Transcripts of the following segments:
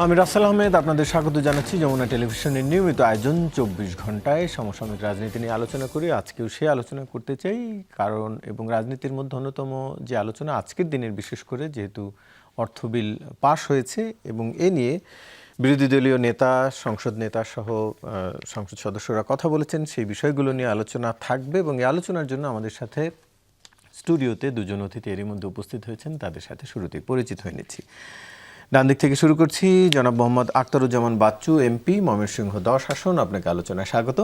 আমি রাসেল আহমেদ, আপনাদের স্বাগত জানাচ্ছি যমুনা টেলিভিশনের নিয়মিত আয়োজন 24 ঘন্টায় সমসাময়িক রাজনীতি নিয়ে আলোচনা করি। আজকেও সে আলোচনা করতে চাই কারণ এবং রাজনীতির মধ্যে অন্যতম যে আলোচনা আজকের দিনের, বিশেষ করে যেহেতু অর্থ বিল পাশ হয়েছে এবং এ নিয়ে বিরোধী দলীয় নেতা, সংসদ নেতা সহ সংসদ সদস্যরা কথা বলেছেন, সেই বিষয়গুলো নিয়ে আলোচনা থাকবে। এবং এই আলোচনার জন্য আমাদের সাথে স্টুডিওতে দুজন অতিথি এরই মধ্যে উপস্থিত হয়েছেন, তাদের সাথে শুরুতেই পরিচিত হয়ে নিচ্ছি। ডান দিক থেকে শুরু করছি, জনাব মোহাম্মদ আখতারুজ্জামান বাচ্চু, এমপি, ময়মনসিংহ 10 আসন, আপনাকে আলোচনায় স্বাগত।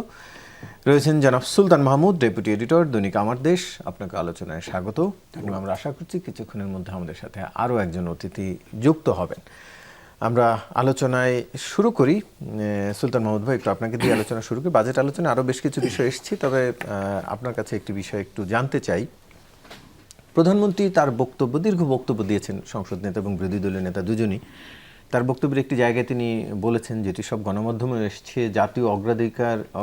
রয়েছেন জনাব সুলতান মাহমুদ, ডেপুটি এডিটর, দৈনিক আমার দেশ, আপনাকে আলোচনায় স্বাগত। এবং আমরা আশা করছি কিছুক্ষণের মধ্যে আমাদের সাথে আরও একজন অতিথি যুক্ত হবেন। আমরা আলোচনায় শুরু করি। সুলতান মাহমুদ ভাই, একটু আপনাকে দিয়ে আলোচনা শুরু করি। বাজেট আলোচনা আরও বেশ কিছু বিষয় এসেছি, তবে আপনার কাছে একটি বিষয় একটু জানতে চাই। প্রধানমন্ত্রী তার বক্তব্য, দীর্ঘ বক্তব্য দিয়েছেন, সংসদ নেতা এবং বিরোধী দলীয় নেতা দুজনই। তার বক্তব্যের একটি জায়গায় তিনি বলেছেন, যেটি সব গণমাধ্যমে এসছে, জাতীয়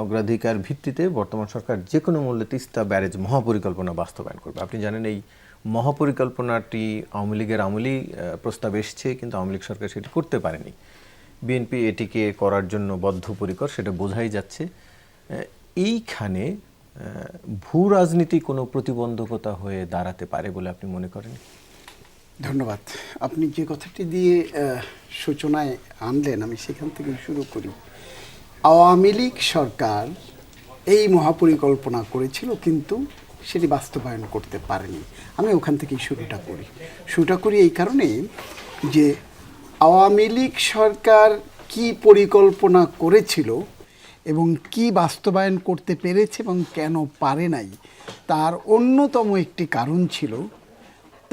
অগ্রাধিকার ভিত্তিতে বর্তমান সরকার যে কোনো মূল্যে তিস্তা ব্যারেজ মহাপরিকল্পনা বাস্তবায়ন করবে। আপনি জানেন এই মহাপরিকল্পনাটি আওয়ামী লীগের আমলেই প্রস্তাব এসছে, কিন্তু আওয়ামী লীগ সরকার সেটি করতে পারেনি। বিএনপি এটিকে করার জন্য বদ্ধপরিকর, সেটা বোঝাই যাচ্ছে। এইখানে ভূ রাজনীতি কোনো প্রতিবন্ধকতা হয়ে দাঁড়াতে পারে বলে আপনি মনে করেন? ধন্যবাদ। আপনি যে কথাটি দিয়ে সূচনায় আনলেন, আমি সেখান থেকে শুরু করি। আওয়ামী লীগ সরকার এই মহাপরিকল্পনা করেছিল, কিন্তু সেটি বাস্তবায়ন করতে পারেনি। আমি ওখান থেকেই শুরুটা করি এই কারণে যে আওয়ামী লীগ সরকার কি পরিকল্পনা করেছিল এবং কি বাস্তবায়ন করতে পেরেছে এবং কেন পারে নাই, তার অন্যতম একটি কারণ ছিল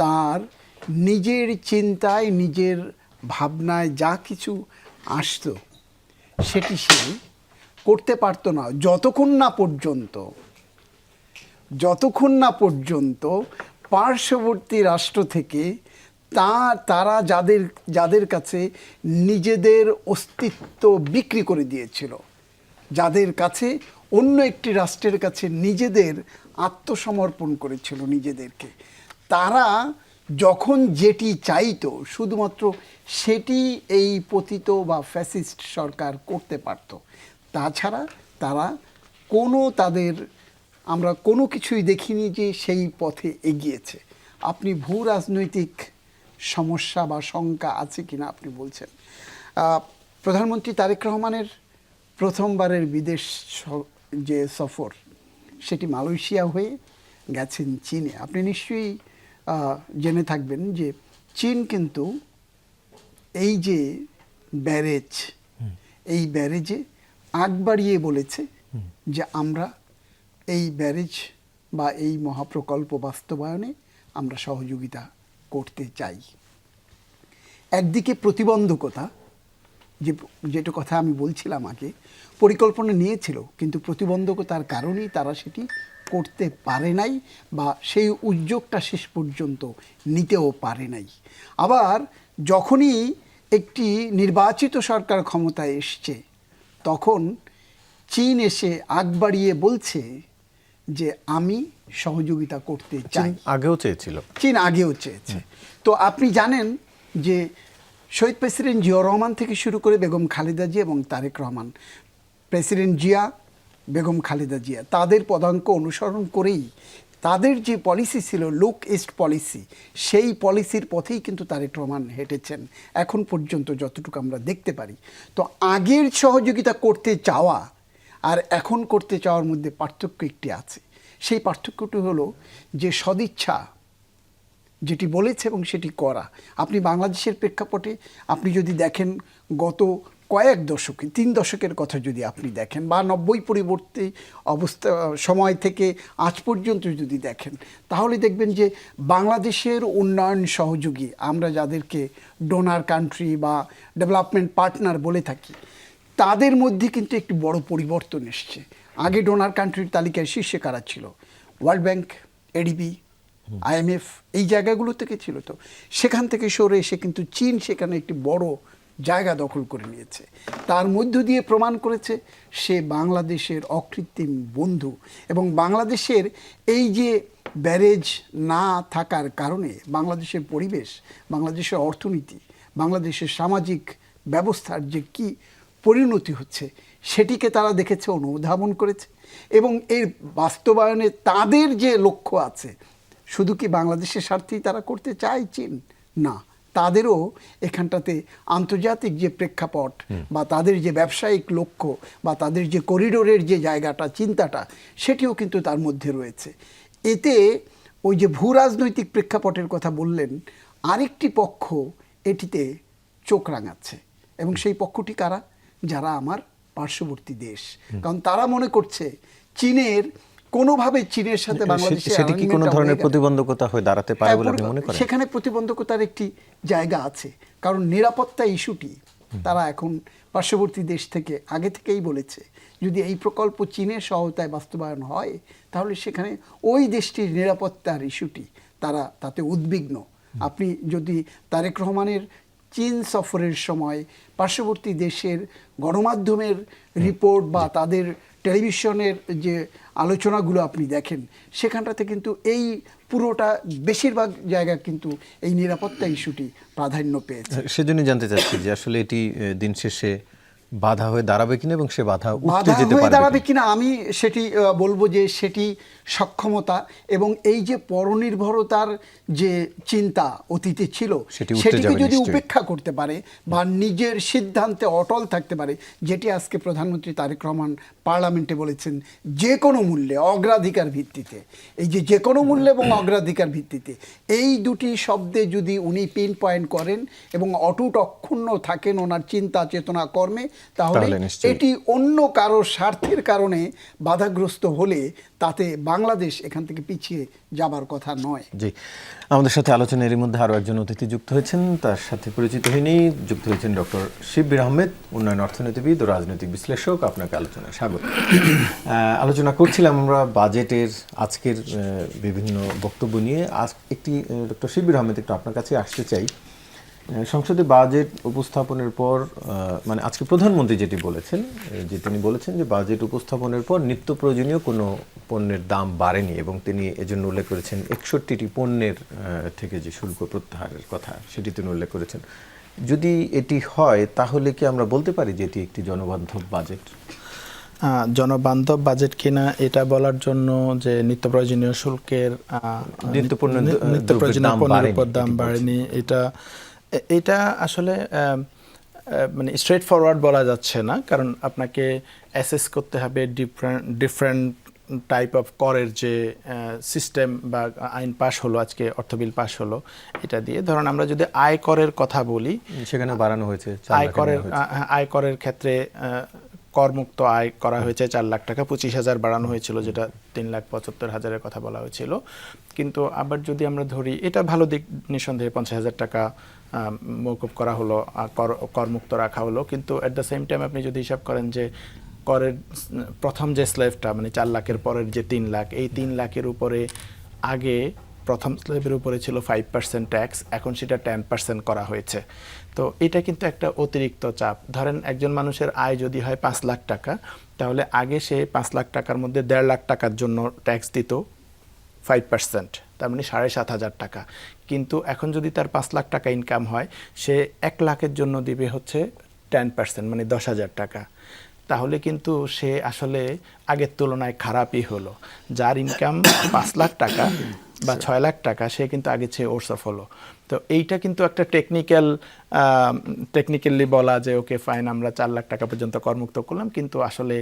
তার নিজের চিন্তায়, নিজের ভাবনায় যা কিছু আসতো সেটি সে করতে পারত না যতক্ষণ না পর্যন্ত পার্শ্ববর্তী রাষ্ট্র থেকে তারা যাদের কাছে নিজেদের অস্তিত্ব বিক্রি করে দিয়েছিল, যাদের কাছে অন্য একটি রাষ্ট্রের কাছে নিজেদের আত্মসমর্পণ করেছিল নিজেদেরকে, তারা যখন যেটি চাইতো শুধুমাত্র সেটি এই পতিত বা ফ্যাসিস্ট সরকার করতে পারত। তাছাড়া আমরা কোনো কিছুই দেখিনি যে সেই পথে এগিয়েছে। আপনি ভূ রাজনৈতিক সমস্যা বা শঙ্কা আছে কিনা আপনি বলছেন। প্রধানমন্ত্রী তারেক রহমানের প্রথমবারের বিদেশ যে সফর, সেটি মালয়েশিয়া হয়ে গেছেন চীনে। আপনি নিশ্চয়ই জেনে থাকবেন যে চীন কিন্তু এই যে ব্যারেজ, এই ব্যারেজে আগ বাড়িয়ে বলেছে যে আমরা এই ব্যারেজ বা এই মহাপ্রকল্প বাস্তবায়নে আমরা সহযোগিতা করতে চাই। একদিকে প্রতিবন্ধকতা, যেটা কথা আমি বলছিলাম আগে, পরিকল্পনা নিয়েছিল কিন্তু প্রতিবন্ধকতার কারণেই তারা সেটি করতে পারে নাই বা সেই উদ্যোগটা শেষ পর্যন্ত নিতেও পারে নাই। আবার যখনই একটি নির্বাচিত সরকার ক্ষমতায় এসছে, তখন চীন এসে আগ বাড়িয়ে বলছে যে আমি সহযোগিতা করতে চাই। চীন আগেও চেয়েছে। তো আপনি জানেন যে শহীদ প্রেসিডেন্ট জিয়াউর রহমান থেকে শুরু করে বেগম খালেদা জিয়া এবং তারেক রহমান, প্রেসিডেন্ট জিয়া, বেগম খালেদা জিয়া, তাদের পদাঙ্ক অনুসরণ করেই তাদের যে পলিসি ছিল, লুক ইস্ট পলিসি, সেই পলিসির পথেই কিন্তু তারেক রহমান হেঁটেছেন এখন পর্যন্ত যতটুকু আমরা দেখতে পারি। তো আগের সহযোগিতা করতে চাওয়া আর এখন করতে চাওয়ার মধ্যে পার্থক্য একটি আছে। সেই পার্থক্যটি হলো যে সদিচ্ছা যেটি বলেছে এবং সেটি করা। আপনি বাংলাদেশের প্রেক্ষাপটে আপনি যদি দেখেন, গত কয়েক দশকে, 3 দশকের কথা যদি আপনি দেখেন, বা 90 পরিবর্তী অবস্থা সময় থেকে আজ পর্যন্ত যদি দেখেন, তাহলে দেখবেন যে বাংলাদেশের উন্নয়ন সহযোগী, আমরা যাদেরকে ডোনার কান্ট্রি বা ডেভেলপমেন্ট পার্টনার বলে থাকি, তাদের মধ্যে কিন্তু একটি বড় পরিবর্তন এসছে। আগে ডোনার কান্ট্রির তালিকায় শীর্ষে কারা ছিল? ওয়ার্ল্ড ব্যাংক, এডিবি, IMF এই জায়গাগুলো থেকে ছিল। তো সেখান থেকে সরে এসে কিন্তু চীন সেখানে একটি বড় জায়গা দখল করে নিয়েছে। তার মধ্য দিয়ে প্রমাণ করেছে সে বাংলাদেশের অকৃত্রিম বন্ধু, এবং বাংলাদেশের এই যে ব্যারেজ না থাকার কারণে বাংলাদেশের পরিবেশ, বাংলাদেশের অর্থনীতি, বাংলাদেশের সামাজিক ব্যবস্থার যে কি পরিণতি হচ্ছে সেটিকে তারা দেখেছে, অনুধাবন করেছে, এবং এর বাস্তবায়নে তাদের যে লক্ষ্য আছে, শুধু কি বাংলাদেশের স্বার্থেই তারা করতে চায় চীন? না, তাদেরও এখানটাতে আন্তর্জাতিক যে প্রেক্ষাপট বা তাদের যে ব্যবসায়িক লক্ষ্য বা তাদের যে করিডোরের যে জায়গাটা, চিন্তাটা, সেটিও কিন্তু তার মধ্যে রয়েছে। এতে ওই যে ভূ রাজনৈতিক প্রেক্ষাপটের কথা বললেন, আরেকটি পক্ষ এটিতে চোখ রাঙাচ্ছে, এবং সেই পক্ষটি কারা? যারা আমার পার্শ্ববর্তী দেশ। কারণ তারা মনে করছে চীনের কোনোভাবে চীনের সাথে বাংলাদেশের সেটি কি কোনো ধরনের প্রতিবন্ধকতা হয়ে দাঁড়াতে পারে বলে আপনি মনে করেন? সেখানে প্রতিবন্ধকতার একটি জায়গা আছে, কারণ নিরাপত্তা ইস্যুটি তারা এখন পার্শ্ববর্তী দেশ থেকে আগে থেকেই বলেছে, যদি এই প্রকল্প চীনের সহায়তায় বাস্তবায়ন হয় তাহলে সেখানে ওই দেশটির নিরাপত্তার ইস্যুটি তারা তাতে উদ্বিগ্ন। আপনি যদি তারেক রহমানের চীন সফরের সময় পার্শ্ববর্তী দেশের গণমাধ্যমের রিপোর্ট বা তাদের টেলিভিশনের যে আলোচনাগুলো আপনি দেখেন, সেখানটাতে কিন্তু এই পুরোটা বেশিরভাগ জায়গা কিন্তু এই নিরাপত্তা ইস্যুটি প্রাধান্য পেয়েছে। সেজন্য জানতে চাচ্ছি যে আসলে এটি দিন শেষে বাধা হয়ে দাঁড়াবে কিনা, এবং সে বাধা উঠতে বাধা যেতে হয়ে পারবে দাঁড়াবে কিনা? কিনা আমি সেটি বলবো যে সেটি সক্ষমতা, এবং এই যে পরনির্ভরতার যে চিন্তা অতীতে ছিল সেটি উঠতে সেটিকে যাবে যদি নিশ্চয়ই। উপেক্ষা করতে পারে বা নিজের সিদ্ধান্তে অটল থাকতে পারে, যেটি আজকে প্রধানমন্ত্রী তারেক রহমান পার্লামেন্টে বলেছেন, যে কোনো মূল্যে অগ্রাধিকার ভিত্তিতে, এই যে কোনো মূল্যে এবং অগ্রাধিকার ভিত্তিতে, এই দুটি শব্দে যদি উনি পিন পয়েন্ট করেন এবং অটুট অক্ষুণ্ণ থাকেন ওনার চিন্তা চেতনা কর্মে, তাহলে তাহলে নিশ্চয়ই। এটি অন্য কারো স্বার্থের কারণে বাধাগ্রস্ত হলে তাতে বাংলাদেশ এখান থেকে পিছিয়ে যাবার কথা নয়। জি, আমাদের সাথে আলোচনা এর মধ্যে আরও একজন অতিথি যুক্ত হয়েছেন, তার সাথে পরিচিত হয়নি। যুক্ত হয়েছেন ডক্টর শিববির আহমেদ, উন্নয়ন অর্থনীতিবিদ ও রাজনৈতিক বিশ্লেষক। আপনাকে আলোচনায় স্বাগত। আলোচনা করছিলাম আমরা বাজেটের আজকের বিভিন্ন বক্তব্য নিয়ে। আজ একটি ডক্টর শিববির আহমেদ, একটু আপনার কাছে আসতে চাই। সংসদে বাজেট উপস্থাপনের পর মানে আজকে প্রধানমন্ত্রী যেটি বলেছেন, যে তিনি বলেছেন যে বাজেট উপস্থাপনের পর নিত্য প্রয়োজনীয় কোনো পণ্যের দাম বাড়েনি, এবং তিনি এজন্য উল্লেখ করেছেন 61টি পণ্যের থেকে যে শুল্ক প্রত্যাহারের কথা, সেটি তিনি উল্লেখ করেছেন। যদি এটি হয় তাহলে কি আমরা বলতে পারি যে এটি একটি জনবান্ধব বাজেট? জনবান্ধব বাজেট কিনা এটা বলার জন্য যে নিত্য প্রয়োজনীয় শুল্কের নিত্য প্রয়োজনীয় পণ্যের উপর দাম বাড়েনি, এটা আসলে মানে স্ট্রেট ফরওয়ার্ড বলা যাচ্ছে না, কারণ আপনাকে অ্যাসেস করতে হবে ডিফারেন্ট টাইপ অফ করের যে সিস্টেম বা আইন পাশ হলো, আজকে অর্থ বিল পাশ হলো, এটা দিয়ে ধরুন আমরা যদি আয় করের কথা বলি, সেখানে বাড়ানো হয়েছে আয় করের ক্ষেত্রে করমুক্ত আয় করা হয়েছে 4 লাখ টাকা, 25,000 বাড়ানো হয়েছিল, যেটা 3,75,000-এর কথা বলা হয়েছিল। কিন্তু আবার যদি আমরা ধরি, এটা ভালো দিক নিঃসন্দেহে, 50,000 টাকা মওকুফ করা হলো, করমুক্ত রাখা হলো। কিন্তু অ্যাট দ্য সেম টাইম আপনি যদি হিসাব করেন যে করের প্রথম যে স্ল্যাবটা মানে 4 লাখের পরের যে 3 লাখ, এই 3 লাখের উপরে আগে প্রথম স্ল্যাবের উপরে ছিল 5% ট্যাক্স, এখন সেটা 10% করা হয়েছে। তো এটা কিন্তু একটা অতিরিক্ত চাপ। ধরেন একজন মানুষের আয় যদি হয় 5 লাখ টাকা, তাহলে আগে সে 5 লাখ টাকার মধ্যে 1.5 লাখ টাকার জন্য ট্যাক্স দিত 5%, তার মানে 7,500 টাকা। কিন্তু এখন যদি তার 5 লাখ টাকা ইনকাম হয়, সে 1 লাখের জন্য দিবে হচ্ছে 10%, মানে 10,000 টাকা। তাহলে কিন্তু সে আসলে আগের তুলনায় খারাপই হলো। যার ইনকাম 5 লাখ টাকা বা 6 লাখ টাকা, সে কিন্তু আগে চেয়ে ওর্স অফ হলো। তো এইটা কিন্তু একটা টেকনিক্যালি বলা যে ওকে ফাইন, আমরা 4 লাখ টাকা পর্যন্ত করমুক্ত করলাম, কিন্তু আসলে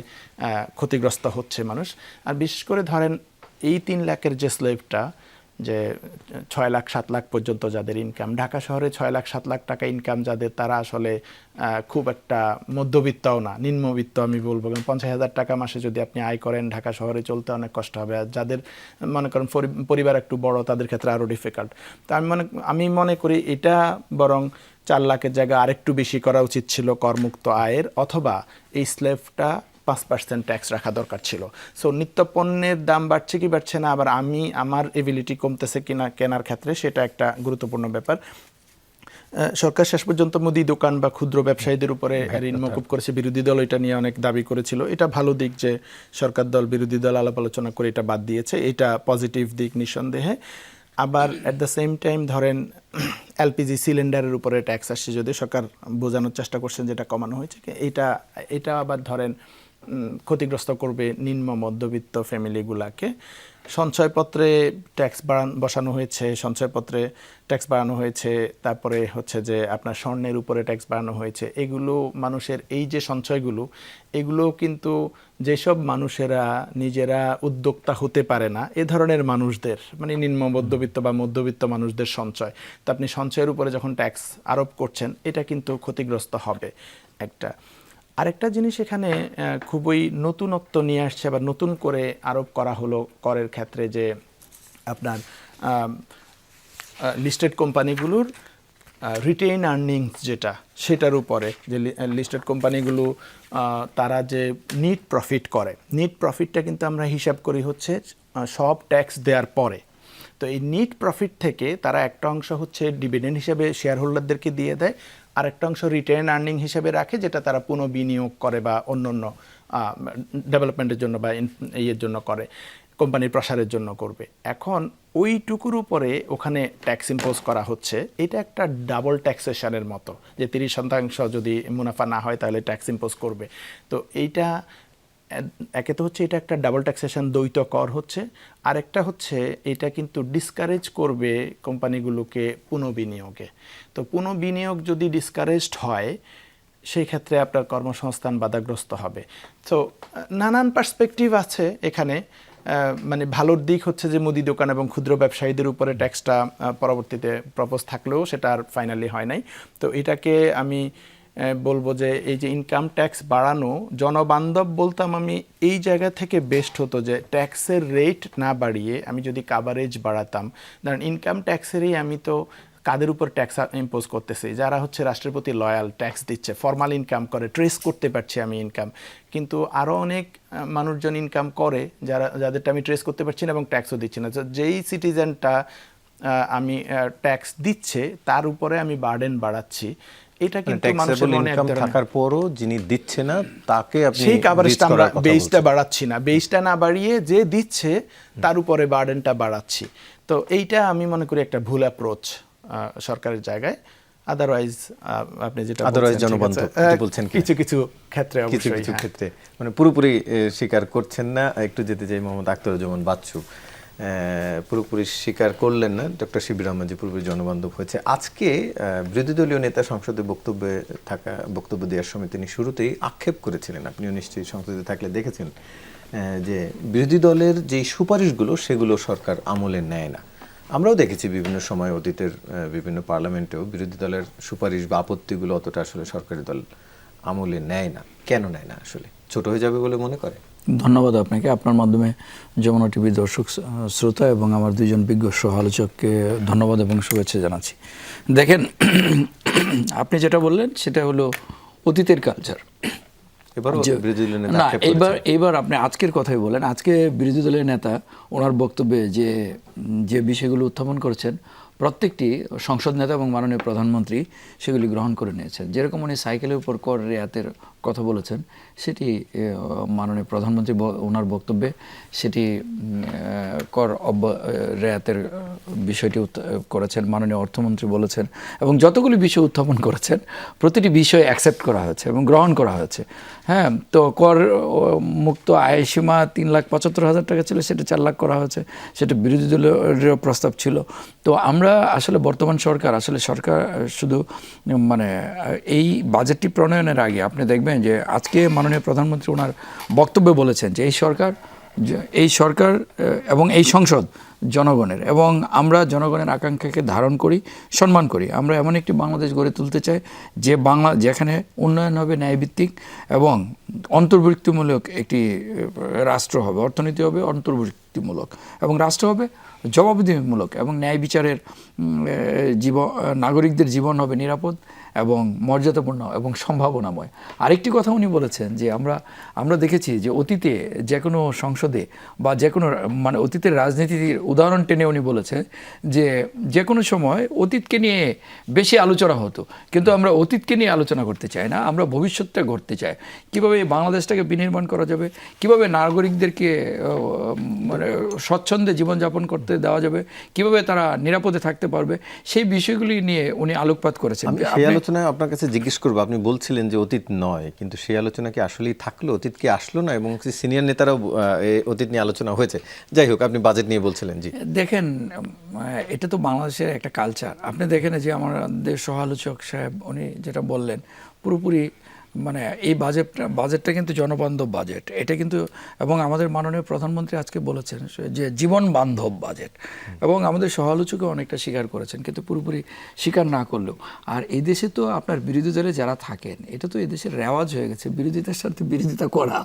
ক্ষতিগ্রস্ত হচ্ছে মানুষ। আর বিশেষ করে ধরেন এই 3 লাখের যে স্ল্যাবটা, যে 6 লাখ 7 লাখ পর্যন্ত যাদের ইনকাম, ঢাকা শহরে 6 লাখ 7 লাখ টাকা ইনকাম যাদের, তারা আসলে খুব একটা মধ্যবিত্তও না, নিম্নবিত্ত আমি বলবো। কারণ 50,000 টাকা মাসে যদি আপনি আয় করেন, ঢাকা শহরে চলতে অনেক কষ্ট হবে। আর যাদের মনে করেন পরিবার একটু বড়, তাদের ক্ষেত্রে আরও ডিফিকাল্ট। তো আমি মনে করি এটা বরং 4 লাখের জায়গায় আরেকটু বেশি করা উচিত ছিল করমুক্ত আয়ের, অথবা এই স্ল্যাবটা 5% ট্যাক্স রাখা দরকার ছিল। সো নিত্যপণ্যের দাম বাড়ছে কি বাড়ছে না, আবার আমার এবিলিটি কমতেছে কিনা কেনার ক্ষেত্রে, সেটা একটা গুরুত্বপূর্ণ ব্যাপার। সরকার শেষ পর্যন্ত মুদি দোকান বা ক্ষুদ্র ব্যবসায়ীদের উপরে ঋণ মকুব করেছে। বিরোধী দল এটা নিয়ে অনেক দাবি করেছিল। এটা ভালো দিক যে সরকার দল বিরোধী দল আলাপ আলোচনা করে এটা বাদ দিয়েছে, এটা পজিটিভ দিক নিঃসন্দেহে। আবার অ্যাট দ্য সেম টাইম ধরেন এলপিজি সিলিন্ডারের উপরে ট্যাক্স আসছে, যদি সরকার বোঝানোর চেষ্টা করছেন যেটা কমানো হয়েছে, এটা আবার ধরেন ক্ষতিগ্রস্ত করবে নিম্ন মধ্যবিত্ত ফ্যামিলিগুলাকে। সঞ্চয়পত্রে ট্যাক্স বসানো হয়েছে, সঞ্চয়পত্রে ট্যাক্স বাড়ানো হয়েছে, তারপরে হচ্ছে যে আপনার স্বর্ণের উপরে ট্যাক্স বাড়ানো হয়েছে। এগুলো মানুষের এই যে সঞ্চয়গুলো, এগুলো কিন্তু যেসব মানুষেরা নিজেরা উদ্যোক্তা হতে পারে না, এ ধরনের মানুষদের, মানে নিম্ন মধ্যবিত্ত বা মধ্যবিত্ত মানুষদের সঞ্চয়, তো আপনি সঞ্চয়ের উপরে যখন ট্যাক্স আরোপ করছেন, এটা কিন্তু ক্ষতিগ্রস্ত হবে। আরেকটা জিনিস এখানে খুবই নতুনত্ব নিয়ে আসছে, আবার নতুন করে আরোপ করা হলো করের ক্ষেত্রে, যে আপনার লিস্টেড কোম্পানিগুলোর রিটেইন আর্নিংস যেটা, সেটার উপরে যে লিস্টেড কোম্পানিগুলো তারা যে নিট প্রফিট করে, নিট প্রফিটটা কিন্তু আমরা হিসাব করি হচ্ছে সব ট্যাক্স দেওয়ার পরে। তো এই নিট প্রফিট থেকে তারা একটা অংশ হচ্ছে ডিভিডেন্ড হিসেবে শেয়ার হোল্ডারদেরকে দিয়ে দেয়, আর একটা অংশ রিটেন আর্নিং হিসেবে রাখে, যেটা তারা পুনঃবিনিয়োগ করে বা অন্য ডেভেলপমেন্টের জন্য বা ইয়ের জন্য করে, কোম্পানির প্রসারের জন্য করবে। এখন ওইটুকুর উপরে ওখানে ট্যাক্স ইম্পোজ করা হচ্ছে। এটা একটা ডাবল ট্যাক্সেশনের মতো, যে 30% যদি মুনাফা না হয় তাহলে ট্যাক্স ইম্পোজ করবে। তো এইটা একে তো হচ্ছে এটা একটা ডাবল ট্যাক্সেশন, দ্বৈত কর হচ্ছে। আরেকটা হচ্ছে এটা কিন্তু ডিসকারেজ করবে কোম্পানিগুলোকে পুনঃবিনিয়োগে। তো পুনঃবিনিয়োগ যদি ডিসকারেজড হয়, সেই ক্ষেত্রে আপনার কর্মসংস্থান বাধাগ্রস্ত হবে। তো নানান পার্সপেক্টিভ আছে এখানে। মানে ভালোর দিক হচ্ছে যে মুদি দোকান এবং ক্ষুদ্র ব্যবসায়ীদের উপরে ট্যাক্সটা পরবর্তীতে প্রপোজ থাকলেও সেটা আর ফাইনালি হয় নাই। তো এটাকে আমি বলবো যে এই যে ইনকাম ট্যাক্স বাড়ানো জনবান্ধব বলতাম আমি এই জায়গা থেকে বেস্ট হতো, যে ট্যাক্সের রেট না বাড়িয়ে আমি যদি কাভারেজ বাড়াতাম। ধরেন ইনকাম ট্যাক্সেরই আমি তো কাদের উপর ট্যাক্স ইম্পোজ করতেছি, যারা হচ্ছে রাষ্ট্রের প্রতি লয়াল, ট্যাক্স দিচ্ছে, ফর্মাল ইনকাম করে, ট্রেস করতে পারছি আমি ইনকাম। কিন্তু আরও অনেক মানুষজন ইনকাম করে যাদেরটা আমি ট্রেস করতে পারছি না এবং ট্যাক্সও দিচ্ছি না। যেই সিটিজেনটা আমি ট্যাক্স দিচ্ছে তার উপরে আমি বার্ডেন বাড়াচ্ছি। এটা কিন্তু মানুষের মনে এক ধরনের থাকার পরও যিনি দিচ্ছে না তাকে আপনি সেই কভারেজটা আমরা বেসটা বাড়াচ্ছি না, বেসটা না বাড়িয়ে যে দিচ্ছে তার উপরে বার্ডেনটা বাড়াচ্ছি। তো এইটা আমি মনে করি একটা ভুল অ্যাপ্রোচ সরকারের জায়গায়। আদারওয়াইজ আপনি যেটা জনবান্ধব বলছেন, কিছু কিছু ক্ষেত্রে কিছু ক্ষেত্রে মানে পুরোপুরি স্বীকার করছেন না। একটু যেতে চাই মোহাম্মদ আখতারুজ্জামান বাচ্চু, পুরোপুরি স্বীকার করলেন না ডক্টর শিবির আহমদ যে পুরোপুরি জনবান্ধব হয়েছে। আজকে বিরোধী দলীয় নেতা সংসদে বক্তব্য দেওয়ার সময় তিনি শুরুতেই আক্ষেপ করেছিলেন, আপনিও নিশ্চয়ই সংসদে থাকলে দেখেছেন, যে বিরোধী দলের যে সুপারিশগুলো সেগুলো সরকার আমলে নেয় না। আমরাও দেখেছি বিভিন্ন সময় অতীতের বিভিন্ন পার্লামেন্টেও বিরোধী দলের সুপারিশ বা আপত্তিগুলো অতটা আসলে সরকারি দল আমলে নেয় না। কেন নেয় না? আসলে ছোট হয়ে যাবে বলে মনে করে? ধন্যবাদ আপনাকে, আপনার মাধ্যমে যমুনা টিভি দর্শক শ্রোতা এবং আমার দুইজন বিজ্ঞ সহ আলোচককে ধন্যবাদ এবং শুভেচ্ছা জানাচ্ছি। দেখেন, আপনি যেটা বললেন সেটা হলো অতীতের কালচার। এবার আপনি আজকের কথাই বলেন। আজকে বিরোধী দলের নেতা ওনার বক্তব্যে যে বিষয়গুলো উত্থাপন করেছেন, প্রত্যেকটি সংসদ নেতা এবং মাননীয় প্রধানমন্ত্রী সেগুলি গ্রহণ করে নিয়েছেন। যেরকম উনি সাইকেলের উপর কর রেয়াতের কথা বলেছেন, সেটি মাননীয় প্রধানমন্ত্রী ওনার বক্তব্যে সেটি কর রেয়াতের বিষয়টি করেছেন, মাননীয় অর্থমন্ত্রী বলেছেন, এবং যতগুলি বিষয় উত্থাপন করেছেন প্রতিটি বিষয় অ্যাকসেপ্ট করা হয়েছে এবং গ্রহণ করা হয়েছে। হ্যাঁ, তো কর মুক্ত আয় সীমা 3,75,000 টাকা ছিল, সেটা 4 লাখ করা হয়েছে, সেটা বিরোধী দলের প্রস্তাব ছিল। তো আমরা আসলে বর্তমান সরকার শুধু মানে এই বাজেটটি প্রণয়নের আগে আপনি দেখবেন যে আজকে মাননীয় প্রধানমন্ত্রী ওনার বক্তব্যে বলেছেন যে এই সরকার এবং এই সংসদ জনগণের, এবং আমরা জনগণের আকাঙ্ক্ষাকে ধারণ করি, সম্মান করি। আমরা এমন একটি বাংলাদেশ গড়ে তুলতে চাই যেখানে উন্নয়ন হবে ন্যায়ভিত্তিক এবং অন্তর্ভুক্তিমূলক একটি রাষ্ট্র হবে, অর্থনীতি হবে অন্তর্ভুক্তি মুক্তিমূলক এবং রাষ্ট্র হবে জবাবদিহিমূলক এবং ন্যায় বিচারের নাগরিকদের জীবন হবে নিরাপদ এবং মর্যাদাপূর্ণ এবং সম্ভাবনাময়। আরেকটি কথা উনি বলেছেন যে আমরা দেখেছি যে অতীতে যে কোনো সংসদে বা যে কোনো মানে অতীতের রাজনীতির উদাহরণ টেনে উনি বলেছেন যে কোনো সময় অতীতকে নিয়ে বেশি আলোচনা হতো, কিন্তু আমরা অতীতকে নিয়ে আলোচনা করতে চাই না, আমরা ভবিষ্যৎটা গড়তে চাই। কীভাবে বাংলাদেশটাকে বিনির্মাণ করা যাবে, কীভাবে নাগরিকদেরকে মানে স্বচ্ছন্দে জীবনযাপন করতে দেওয়া যাবে, কিভাবে তারা নিরাপদে থাকতে পারবে, সেই বিষয়গুলি নিয়ে উনি আলোকপাত করেছেন। সেই আলোচনায় আপনার কাছে জিজ্ঞেস করবো, আপনি বলছিলেন যে অতীত নয়, কিন্তু সেই আলোচনা কি আসলেই থাকলো? অতীত কি আসলো না? এবং সিনিয়র নেতারাও অতীত নিয়ে আলোচনা হয়েছে। যাই হোক, আপনি বাজেট নিয়ে বলছিলেন। জি দেখেন, এটা তো বাংলাদেশের একটা কালচার। আপনি দেখেন যে আমাদের সহ-আলোচক সাহেব উনি যেটা বললেন পুরোপুরি মানে এই বাজেটটা কিন্তু জনবান্ধব বাজেট। এটা কিন্তু এবং আমাদের মাননীয় প্রধানমন্ত্রী আজকে বলেছেন যে জীবন বান্ধব বাজেট, এবং আমাদের সহ-আলোচকও অনেকটা স্বীকার করেছেন, কিন্তু পুরোপুরি স্বীকার না করলেও। আর এই দেশে তো আপনার বিরোধী দলে যারা থাকেন, এটা তো এই দেশের রেওয়াজ হয়ে গেছে বিরোধিতার সাথে বিরোধিতা করা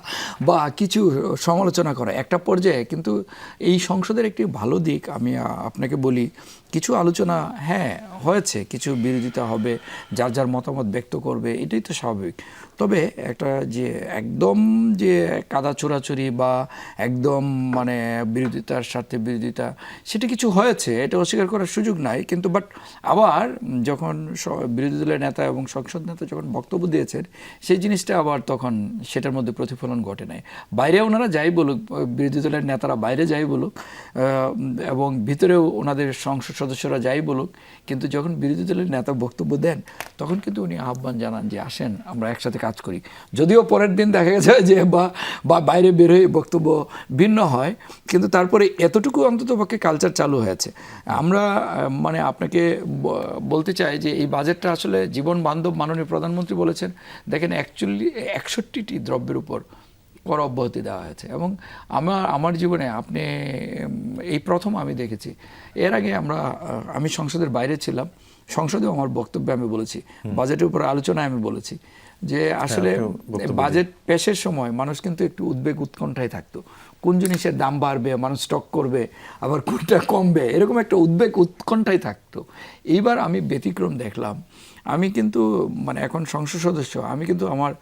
বা কিছু সমালোচনা করা একটা পর্যায়ে। কিন্তু এই সংসদের একটি ভালো দিক আমি আপনাকে বলি, কিছু আলোচনা হয়েছে, কিছু বিরোধিতা হবে, যার যার মতামত ব্যক্ত করবে, এটাই তো স্বাভাবিক। তবে একটা যে একদম যে কাদা চোরাচুরি বা একদম মানে বিরোধিতার সাথে বিরোধিতা, সেটা কিছু হয়েছে, এটা অস্বীকার করার সুযোগ নাই। কিন্তু বাট আবার যখন বিরোধী দলের নেতা এবং সংসদ নেতা যখন বক্তব্য দিয়েছেন, সেই জিনিসটা আবার তখন সেটার মধ্যে প্রতিফলন ঘটে নাই। বাইরে ওনারা যাই বলুক, বিরোধী দলের নেতারা বাইরে যাই বলুক এবং ভিতরেও ওনাদের সংসদ সদস্যরা যাই বলুক, কিন্তু যখন বিরোধী দলের নেতা বক্তব্য দেন তখন কিন্তু উনি আহ্বান জানান যে আসেন আমরা একসাথে কাজ করি। যদিও পরের দিন দেখা গেছে যে বা বাইরে বের হয়ে বক্তব্য ভিন্ন হয়, কিন্তু তারপরে এতটুকু অন্ততপক্ষে কালচার চালু হয়েছে। আমরা মানে আপনাকে বলতে চাই যে এই বাজেটটা আসলে জীবন বান্ধব। মাননীয় প্রধানমন্ত্রী বলেছেন, দেখেন 61টি দ্রব্যের উপর কর অব্যাহতি দেওয়া হয়েছে। এবং আমার জীবনে আপনি এই প্রথম আমি দেখেছি। এর আগে আমি সংসদের বাইরে ছিলাম, সংসদেও আমার বক্তব্যে আমি বলেছি, বাজেটের উপর আলোচনায় আমি বলেছি যে আসলে বাজেট পেশের সময় মানুষ কিন্তু একটু উদ্বেগ উৎকণ্ঠায় থাকতো, কোন জিনিসের দাম বাড়বে, মানুষ স্টক করবে, আবার কোনটা কমবে, এরকম একটা উদ্বেগ উৎকণ্ঠায় থাকতো। এইবার আমি ব্যতিক্রম দেখলাম। আমি কিন্তু মানে এখন সংসদ সদস্য, আমি কিন্তু আমার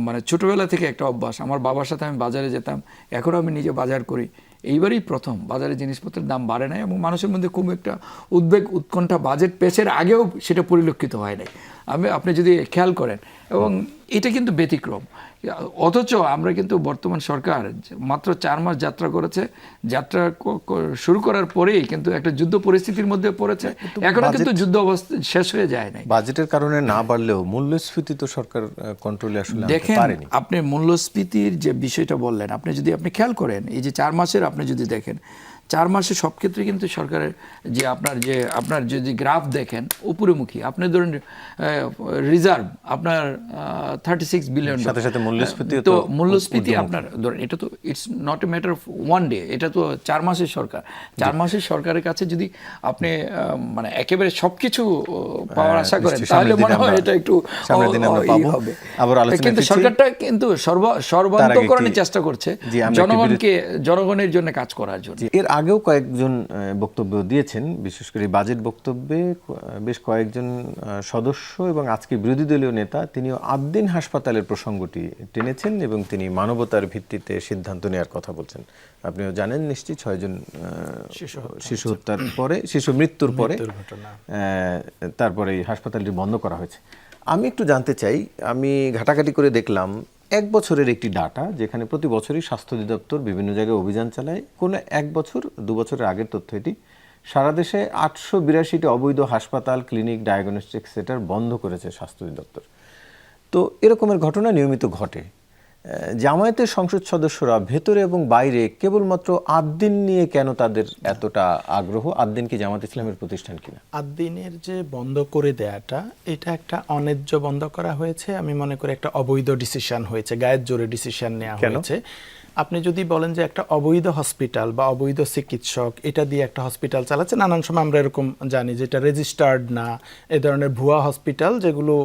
মানে ছোটোবেলা থেকে একটা অভ্যাস, আমার বাবার সাথে আমি বাজারে যেতাম, এখনও আমি নিজে বাজার করি। এইবারই প্রথম বাজারে জিনিসপত্রের দাম বাড়ে নাই এবং মানুষের মধ্যে খুব একটা উদ্বেগ উৎকণ্ঠা বাজেট পেশের আগেও সেটা পরিলক্ষিত হয় নাই, আপনি যদি খেয়াল করেন। এবং এটা কিন্তু ব্যতিক্রম। অথচ আমরা কিন্তু বর্তমান সরকার মাত্র 4 মাস যাত্রা করেছে, যাত্রা শুরু করার পরেই কিন্তু একটা যুদ্ধ পরিস্থিতির মধ্যে পড়েছে, এখনো কিন্তু যুদ্ধ অবস্থা শেষ হয়ে যায় নাই। বাজেটের কারণে না বাড়লেও মূল্যস্ফীতি তো সরকার কন্ট্রোলে আসলে আনতে পারেনি। দেখেন, আপনি মূল্যস্ফীতির যে বিষয়টা বললেন, আপনি খেয়াল করেন এই যে 4 মাসের আপনি যদি দেখেন, 4 মাসে সব ক্ষেত্রে কিন্তু সরকারের যে আপনার যদি গ্রাফ দেখেন উপরেমুখী, আপনি ধরেন রিজার্ভ আপনার 36 বিলিয়ন, সাথে সাথে তো মূল্যস্ফীতি আপনার ধরেন, এটা তো it's not a matter of one day, এটা তো 4 মাসের সরকার। 4 মাসের সরকারের কাছে যদি আপনি মানে একেবারে সবকিছু পাওয়ার আশা করেন, তাহলে মনে হয় এটা একটু হবে। কিন্তু সরকারটা কিন্তু সর্বান্তকরণের চেষ্টা করছে জনগণের জন্য কাজ করার জন্য। এর আগেও কয়েকজন বক্তব্য দিয়েছেন, বিশেষ করে বাজেট বক্তব্যে বেশ কয়েকজন সদস্য এবং আজকে বিরোধী দলীয় নেতা তিনিও আদ্দিন হাসপাতালের প্রসঙ্গটি টেনেছেন এবং তিনি মানবতার ভিত্তিতে সিদ্ধান্ত নেওয়ার কথা বলছেন। আপনিও জানেন নিশ্চয়ই 6 জন শিশু হত্যার পরে, শিশু মৃত্যুর পরে তারপরে হাসপাতালটি বন্ধ করা হয়েছে। আমি একটু জানতে চাই, আমি ঘাটাঘাটি করে দেখলাম 1 বছরের একটি ডাটা, যেখানে প্রতি বছরই স্বাস্থ্য অধিদপ্তর বিভিন্ন জায়গায় অভিযান চালায়। কোনো 1 বছর 2 বছরের আগের তথ্য এটি, সারা দেশে 882টি অবৈধ হাসপাতাল, ক্লিনিক, ডায়াগনস্টিক সেন্টার বন্ধ করেছে স্বাস্থ্য অধিদপ্তর। তো এরকমের ঘটনা নিয়মিত ঘটে। জামায়াতের সংসদ সদস্যরা ভেতরে এবং বাইরে কেবলমাত্র আদ্দিন নিয়ে কেন তাদের এতটা আগ্রহ? আদ্দিন কি জামাত ইসলামের প্রতিষ্ঠান কিনা? আদ্দিনের যে বন্ধ করে দেয়াটা, এটা একটা অন্যায্য বন্ধ করা হয়েছে। আমি মনে করি একটা অবৈধ ডিসিশন হয়েছে, গায়ের জোরে ডিসিশন নেওয়া হয়েছে। আপনি যদি বলেন যে একটা অবৈধ হসপিটাল বা অবৈধ চিকিৎসক এটা দিয়ে একটা হসপিটাল চালাচ্ছে, নানান সময় আমরা এরকম জানি যে এটা রেজিস্টার্ড না, এ ধরনের ভুয়া হসপিটাল যেগুলো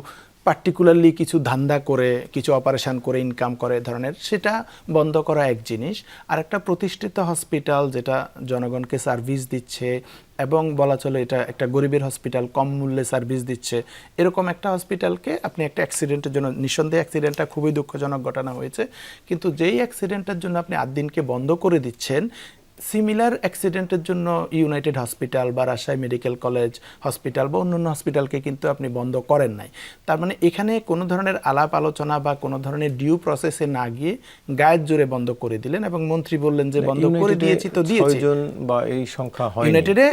পার্টিকুলারলি কিছু ধান্দা করে কিছু অপারেশন করে ইনকাম করে ধরনের, সেটা বন্ধ করা এক জিনিস। আর একটা প্রতিষ্ঠিত হসপিটাল যেটা জনগণকে সার্ভিস দিচ্ছে এবং বলা চলে এটা একটা গরিবের হসপিটাল, কম মূল্যে সার্ভিস দিচ্ছে, এরকম একটা হসপিটালকে আপনি একটা অ্যাক্সিডেন্টের জন্য, নিঃসন্দেহে অ্যাক্সিডেন্টটা খুবই দুঃখজনক ঘটনা হয়েছে, কিন্তু যেই অ্যাক্সিডেন্টের জন্য আপনি 8 দিনকে বন্ধ করে দিচ্ছেন, সিমিলার অ্যাক্সিডেন্টের জন্য ইউনাইটেড হসপিটাল বা রাজশাহী মেডিকেল কলেজ হসপিটাল বা অন্যান্য হসপিটালকে কিন্তু আপনি বন্ধ করেন নাই। তার মানে এখানে কোনো ধরনের আলাপ আলোচনা বা কোনো ধরনের ডিউ প্রসেসে না গিয়ে গায়ের জোরে বন্ধ করে দিলেন এবং মন্ত্রী বললেন যে বন্ধ করে দিয়েছি তো দিয়েছি। 6 জন বা এই সংখ্যা হয় ইউনাইটেডে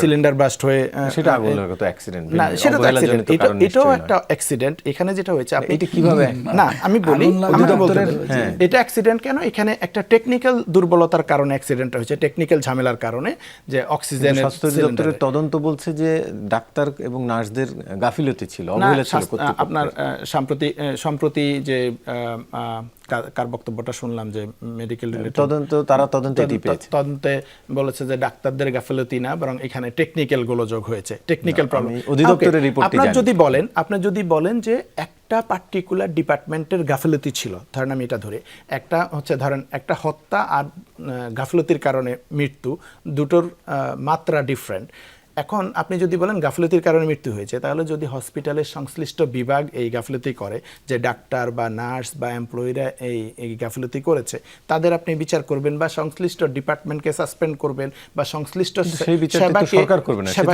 সিলিন্ডার ব্লাস্ট হয়ে সেটা আগুন লাগা তো অ্যাক্সিডেন্ট না, সেটা তো অ্যাক্সিডেন্ট, এটাও একটা অ্যাক্সিডেন্ট। এখানে যেটা হয়েছে আপনি এটা কিভাবে না আমি বলি, আমি তো বলতে হ্যাঁ। এটা অ্যাক্সিডেন্ট কেন, এখানে একটা টেকনিক্যাল দুর্বলতার কারণে অ্যাক্সিডেন্ট হয়েছে, টেকনিক্যাল ঝামেলার কারণে, যে অক্সিজেনের স্বাস্থ্য অধিদপ্তরের তদন্ত বলছে যে ডাক্তার এবং নার্সদের গাফিলতি ছিল, অবহেলা ছিল কর্তৃপক্ষের। আপনার সম্প্রতি যে কার বক্তব্যটা শুনলাম যে মেডিকেল তদন্তে বলেছে যে ডাক্তারদের গাফিলতি না, বরং এখানে টেকনিক্যাল গোলযোগ হয়েছে, টেকনিক্যাল প্রবলেম। অধিদপ্তরের রিপোর্টে আপনি যদি বলেন যে একটা পার্টিকুলার ডিপার্টমেন্টের গাফিলতি ছিল, ধরেন আমি এটা ধরে একটা হচ্ছে, ধরেন একটা হত্যা আর গাফিলতির কারণে মৃত্যু, দুটোর মাত্রা ডিফারেন্ট। এখন আপনি যদি বলেন গাফিলতির কারণে মৃত্যু হয়েছে, তাহলে যদি হসপিটালের সংশ্লিষ্ট বিভাগ এই গাফিলতি করে, যে ডাক্তার বা নার্স বা এমপ্লয়িরা এই গাফিলতি করেছে, তাদের আপনি বিচার করবেন বা সংশ্লিষ্ট ডিপার্টমেন্টকে সাসপেন্ড করবেন বা সংশ্লিষ্ট সেই বিচারটা তো সরকার করবে না, সেটা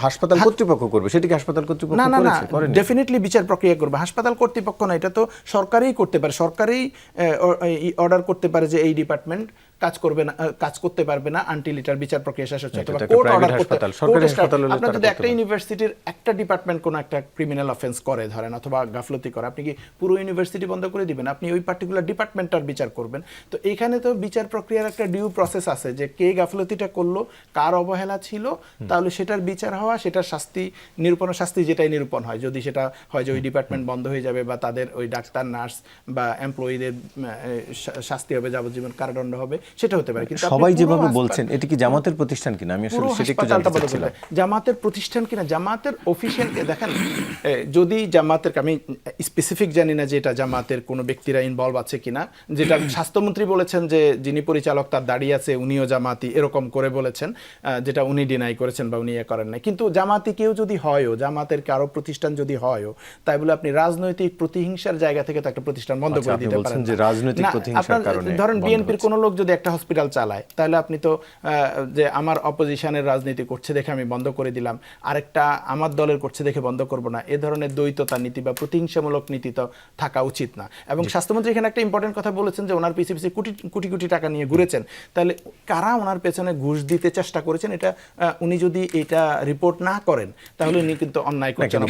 হাসপাতাল কর্তৃপক্ষ করবে। সেটা কি হাসপাতাল কর্তৃপক্ষ করেছে? ডেফিনেটলি বিচার প্রক্রিয়া করবে হাসপাতাল কর্তৃপক্ষ না, এটা তো সরকারই করতে পারে। সরকারই অর্ডার করতে পারে যে এই ডিপার্টমেন্ট কাজ করতে পারবে না আনটিল এটার বিচার প্রক্রিয়া শেষ হচ্ছে। অথবা কোর্ট অর্ডার করতে, আপনার যদি একটা ইউনিভার্সিটির একটা ডিপার্টমেন্ট কোনো একটা ক্রিমিনাল অফেন্স করে ধরেন অথবা গাফলতি করে, আপনি কি পুরো ইউনিভার্সিটি বন্ধ করে দিবেন? আপনি ওই পার্টিকুলার ডিপার্টমেন্টটার বিচার করবেন। তো এখানে তো বিচার প্রক্রিয়ার একটা ডিউ প্রসেস আছে, যে কে গাফলতিটা করলো, কার অবহেলা ছিল, তাহলে সেটার বিচার হওয়া, সেটার শাস্তি নিরূপণ, শাস্তি যেটাই নিরূপণ হয়, যদি সেটা হয় যে ওই ডিপার্টমেন্ট বন্ধ হয়ে যাবে বা তাদের ওই ডাক্তার নার্স বা এমপ্লয়িদের শাস্তি হবে, যাবজ্জীবন কারাদণ্ড হবে, সেটা হতে পারে। কিন্তু সবাই যেভাবে বলছেন, এটা কি জামাতের প্রতিষ্ঠান কিনা? আমি আসলে সেটা একটু জানতে চাচ্ছিলাম। জামাতের প্রতিষ্ঠান কিনা, জামাতের অফিশিয়াল দেখেন, যদি জামাতের, আমি স্পেসিফিক জানি না যে এটা জামাতের কোনো ব্যক্তিরা ইনভলভ আছে কিনা, যেটা স্বাস্থ্যমন্ত্রী বলেছেন যে যিনি পরিচালক তার দাঁড়িয়ে আছে উনিও জামাতি, এরকম করে বলেছেন, যেটা উনি ডিনাই করেছেন বা উনি করেন না। কিন্তু জামাতি কেউ যদি হয়ও, জামাতের কারো প্রতিষ্ঠান যদি হয়ও, তাই বলে আপনি রাজনৈতিক প্রতিহিংসার জায়গা থেকে তো একটা প্রতিষ্ঠান বন্ধ করে দিতে পারেন যে রাজনৈতিক প্রতিহিংসার কারণে। ধরেন বিএনপির কোনো লোক যদি একটা হসপিটাল চালায়, তাহলে আপনি তো যে আমার অপোজিশনের রাজনীতি করছে দেখে আমি বন্ধ করে দিলাম, আরেকটা আমার দলের করছে দেখে বন্ধ করব না, এ ধরনের দ্বৈততা নীতি বা প্রতিহিংসামূলক নীতি তো থাকা উচিত না। এবং স্বাস্থ্যমন্ত্রী এখানে একটা ইম্পর্টেন্ট কথা বলেছেন যে ওনার পিছিয়ে পিছিয়ে কোটি কোটি টাকা নিয়ে ঘুরেছেন, তাহলে কারা ওনার পেছনে ঘুষ দিতে চেষ্টা করেছেন, এটা উনি যদি এটা রিপোর্ট না করেন, তাহলে উনি কিন্তু অন্যায় করছেন।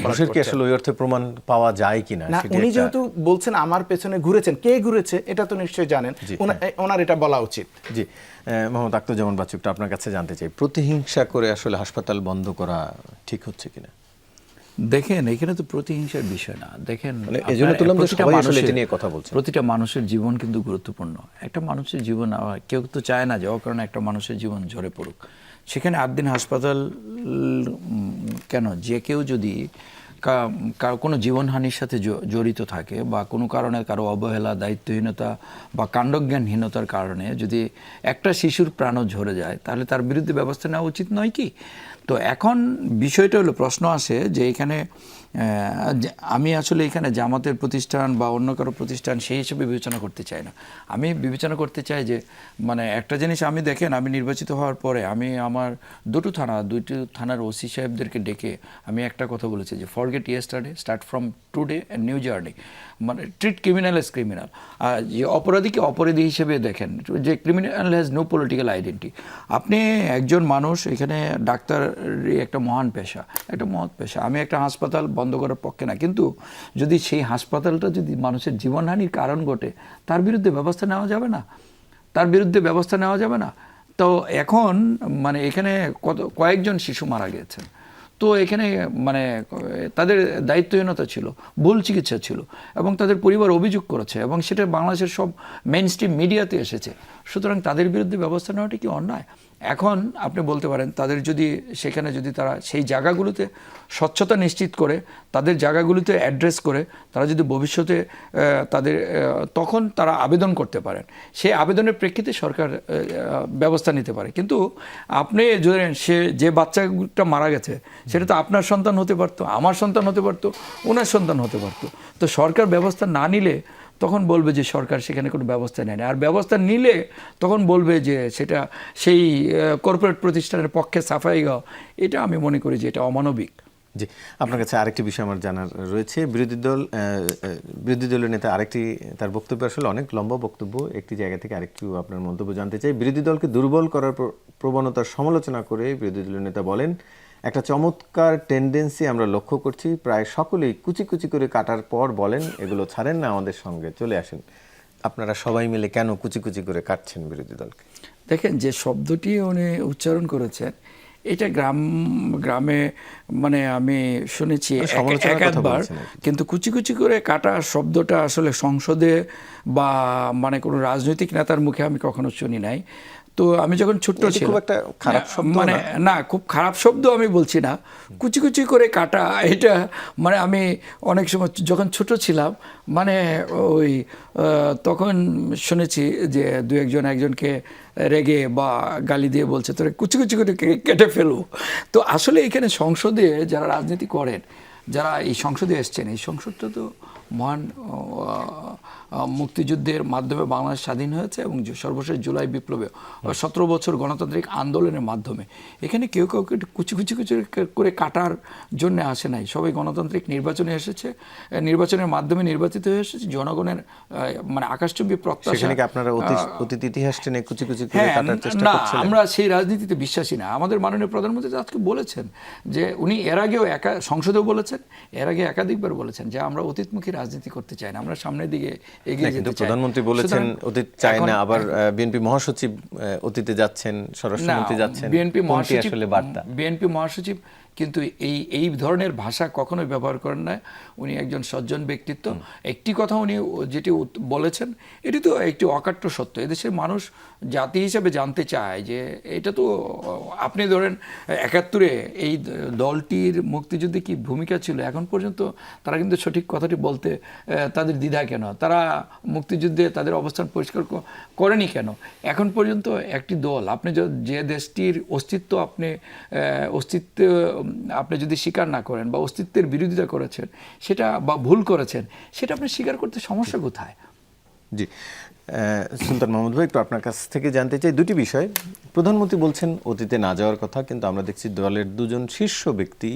আসলে ওই অর্থে প্রমাণ পাওয়া যায় কিনা না, উনি যেহেতু বলছেন আমার পেছনে ঘুরেছেন, কে ঘুরেছে এটা তো নিশ্চয়ই জানেন, ওনার এটা বলা উচিত। জি, মোহাম্মদ আখতারুজ্জামান বাচ্চু, আপনার কাছে জানতে চাই, প্রতিহিংসা করে আসলে হাসপাতাল বন্ধ করা ঠিক হচ্ছে কিনা? দেখেন, এখানে তো প্রতিহিংসার বিষয় না। দেখেন, এজন্য তুললাম যে সবাই আসলে এটা নিয়ে কথা বলছে। প্রতিটা মানুষের জীবন কিন্তু গুরুত্বপূর্ণ। একটা মানুষের জীবন, কেউ তো চায় না যে অকারণে একটা মানুষের জীবন ঝরে পড়ুক। সেখানে 8 দিন হাসপাতাল কেন, যে কেউ যদি কোনো জীবনহানির সাথে জড়িত থাকে বা কোনো কারণে কারো অবহেলা, দায়িত্বহীনতা বা কাণ্ডজ্ঞানহীনতার কারণে যদি একটা শিশুর প্রাণও ঝরে যায়, তাহলে তার বিরুদ্ধে ব্যবস্থা নেওয়া উচিত নয় কি? তো এখন বিষয়টা হলো, প্রশ্ন আসে যে এখানে আমি আসলে এখানে জামাতের প্রতিষ্ঠান বা অন্য কারো প্রতিষ্ঠান সেই হিসেবে বিবেচনা করতে চাই না। আমি বিবেচনা করতে চাই যে মানে একটা জিনিস, আমি দেখেন, আমি নির্বাচিত হওয়ার পরে আমি আমার দুটো থানার ওসি সাহেবদেরকে ডেকে আমি একটা কথা বলেছি যে forget yesterday, start from today a new journey. মানে ট্রিট ক্রিমিনাল এজ ক্রিমিনাল। যে অপরাধীকে অপরাধী হিসেবে দেখেন, যে criminal has no political identity. আপনি একজন মানুষ, এখানে ডাক্তার একটা মহান পেশা, একটা মহৎ পেশা। আমি একটা হাসপাতাল বন্ধ করার পক্ষে না, কিন্তু যদি সেই হাসপাতালটা যদি মানুষের জীবনহানির কারণ ঘটে, তার বিরুদ্ধে ব্যবস্থা নেওয়া যাবে না? তো এখন মানে এখানে কয়েকজন শিশু মারা গেছেন। তো এখানে মানে তাদের দায়িত্বহীনতা ছিল, ভুল চিকিৎসা ছিল, এবং তাদের পরিবার অভিযোগ করেছে, এবং সেটা বাংলাদেশের সব মেইন স্ট্রিম মিডিয়াতে এসেছে। সুতরাং তাদের বিরুদ্ধে ব্যবস্থা নেওয়াটা কি অন্যায়? এখন আপনি বলতে পারেন তাদের যদি সেখানে যদি তারা সেই জায়গাগুলোতে স্বচ্ছতা নিশ্চিত করে, তাদের জায়গাগুলোতে অ্যাড্রেস করে, তারা যদি ভবিষ্যতে তাদের তখন তারা আবেদন করতে পারেন। সেই আবেদনের প্রেক্ষিতে সরকার ব্যবস্থা নিতে পারে। কিন্তু আপনি ধরেন যে বাচ্চাটা মারা গেছে সেটা তো আপনার সন্তান হতে পারতো, আমার সন্তান হতে পারতো, ওনার সন্তান হতে পারতো। তো সরকার ব্যবস্থা না নিলে তখন বলবে যে সরকার সেখানে কোনো ব্যবস্থা নেয়নি, আর ব্যবস্থা নিলে তখন বলবে যে সেটা সেই কর্পোরেট প্রতিষ্ঠানের পক্ষে সাফাই গাও। এটা আমি মনে করি যে এটা অমানবিক। জি, আপনার কাছে আরেকটি বিষয় আমার জানার রয়েছে। বিরোধী দলের নেতা আরেকটি, তার বক্তব্য আসলে অনেক লম্বা বক্তব্য, একটি জায়গা থেকে আরেকটু আপনার মন্তব্য জানতে চাই। বিরোধী দলকে দুর্বল করার প্রবণতার সমালোচনা করে বিরোধী দলের নেতা বলেন, একটা চমৎকার টেন্ডেন্সি আমরা লক্ষ্য করছি, প্রায় সকলেই কুচি কুচি করে কাটার পর বলেন এগুলো ছাড়েন না, আমাদের সঙ্গে চলে আসেন। আপনারা সবাই মিলে কেন কুচি কুচি করে কাটছেন বিরোধী দলকে? দেখেন, যে শব্দটি উনি উচ্চারণ করেছেন এটা গ্রামে মানে আমি শুনেছি একবার, কিন্তু কুচি কুচি করে কাটা শব্দটা আসলে সংসদে বা মানে কোনো রাজনৈতিক নেতার মুখে আমি কখনো শুনি নাই। তো আমি যখন ছোট্ট ছিলাম, খুব একটা খারাপ শব্দ মানে না, খুব খারাপ শব্দ আমি বলছি না, কুচি কুচি করে কাটা এটা মানে আমি অনেক সময় যখন ছোট ছিলাম মানে ওই তখন শুনেছি যে দু একজনকে রেগে বা গালি দিয়ে বলছে তোরা কুচি কুচি করে কেটে ফেলো। তো আসলে এখানে সংসদে যারা রাজনীতি করেন, যারা এই সংসদে এসছেন, এই সংসদটা তো মহান মুক্তিযুদ্ধের মাধ্যমে বাংলাদেশ স্বাধীন হয়েছে, এবং সর্বশেষ জুলাই বিপ্লবে 17 বছর গণতান্ত্রিক আন্দোলনের মাধ্যমে এখানে কেউ কাউকে কুচি কুচি কুচি করে কাটার জন্য আসে নাই। সবাই গণতান্ত্রিক নির্বাচনে এসেছে, নির্বাচনের মাধ্যমে নির্বাচিত হয়ে এসেছে। জনগণের মানে আকাশচুম্বী প্রত্যাশা। আপনারা অতীত ইতিহাস টেনে কুচি কুচি করে কাটার চেষ্টা করছেন? আমরা সেই রাজনীতিতে বিশ্বাসী না। আমাদের মাননীয় প্রধানমন্ত্রী আজকে বলেছেন যে উনি এর আগেও সংসদেও বলেছেন, এর আগে একাধিকবার বলেছেন যে আমরা অতীতমুখী রাজনীতি করতে চাই না, আমরা সামনের দিকে এগিয়ে যেতে চাই। প্রধানমন্ত্রী বলেছেন অতীত চায় না, আবার বিএনপি মহাসচিব অতীতে যাচ্ছেন, স্বরাষ্ট্রমন্ত্রী যাচ্ছেন। বিএনপি মহাসচিব কিন্তু এই ধরনের ভাষা কখনোই ব্যবহার করেন না। উনি একজন সজ্জন ব্যক্তিত্ব। একটি কথা উনি যেটি বলেছেন এটি তো একটি অকাট্য সত্য। এদেশের মানুষ জাতি হিসেবে জানতে চায় যে এটা তো আপনি ধরেন 71-এ এই দলটির মুক্তিযুদ্ধে কি ভূমিকা ছিল, এখন পর্যন্ত তারা কিন্তু সঠিক কথাটি বলতে তাদের দ্বিধা কেন? তারা মুক্তিযুদ্ধে তাদের অবস্থান পরিষ্কার করেনি কেন? এখন পর্যন্ত একটি দল, আপনি যে দেশটির অস্তিত্ব আপনি যদি স্বীকার না করেন বা অস্তিত্বের বিরোধিতা করেছেন সেটা বা ভুল করেছেন, সেটা আপনি স্বীকার করতে সমস্যা কোথায়? জি, সুলতান মাহমুদ ভাই, একটু আপনার কাছ থেকে জানতে চাই দুটি বিষয়। প্রধানমন্ত্রী বলছেন অতীতে না যাওয়ার কথা, কিন্তু আমরা দেখছি দলের দুজন শীর্ষ ব্যক্তি,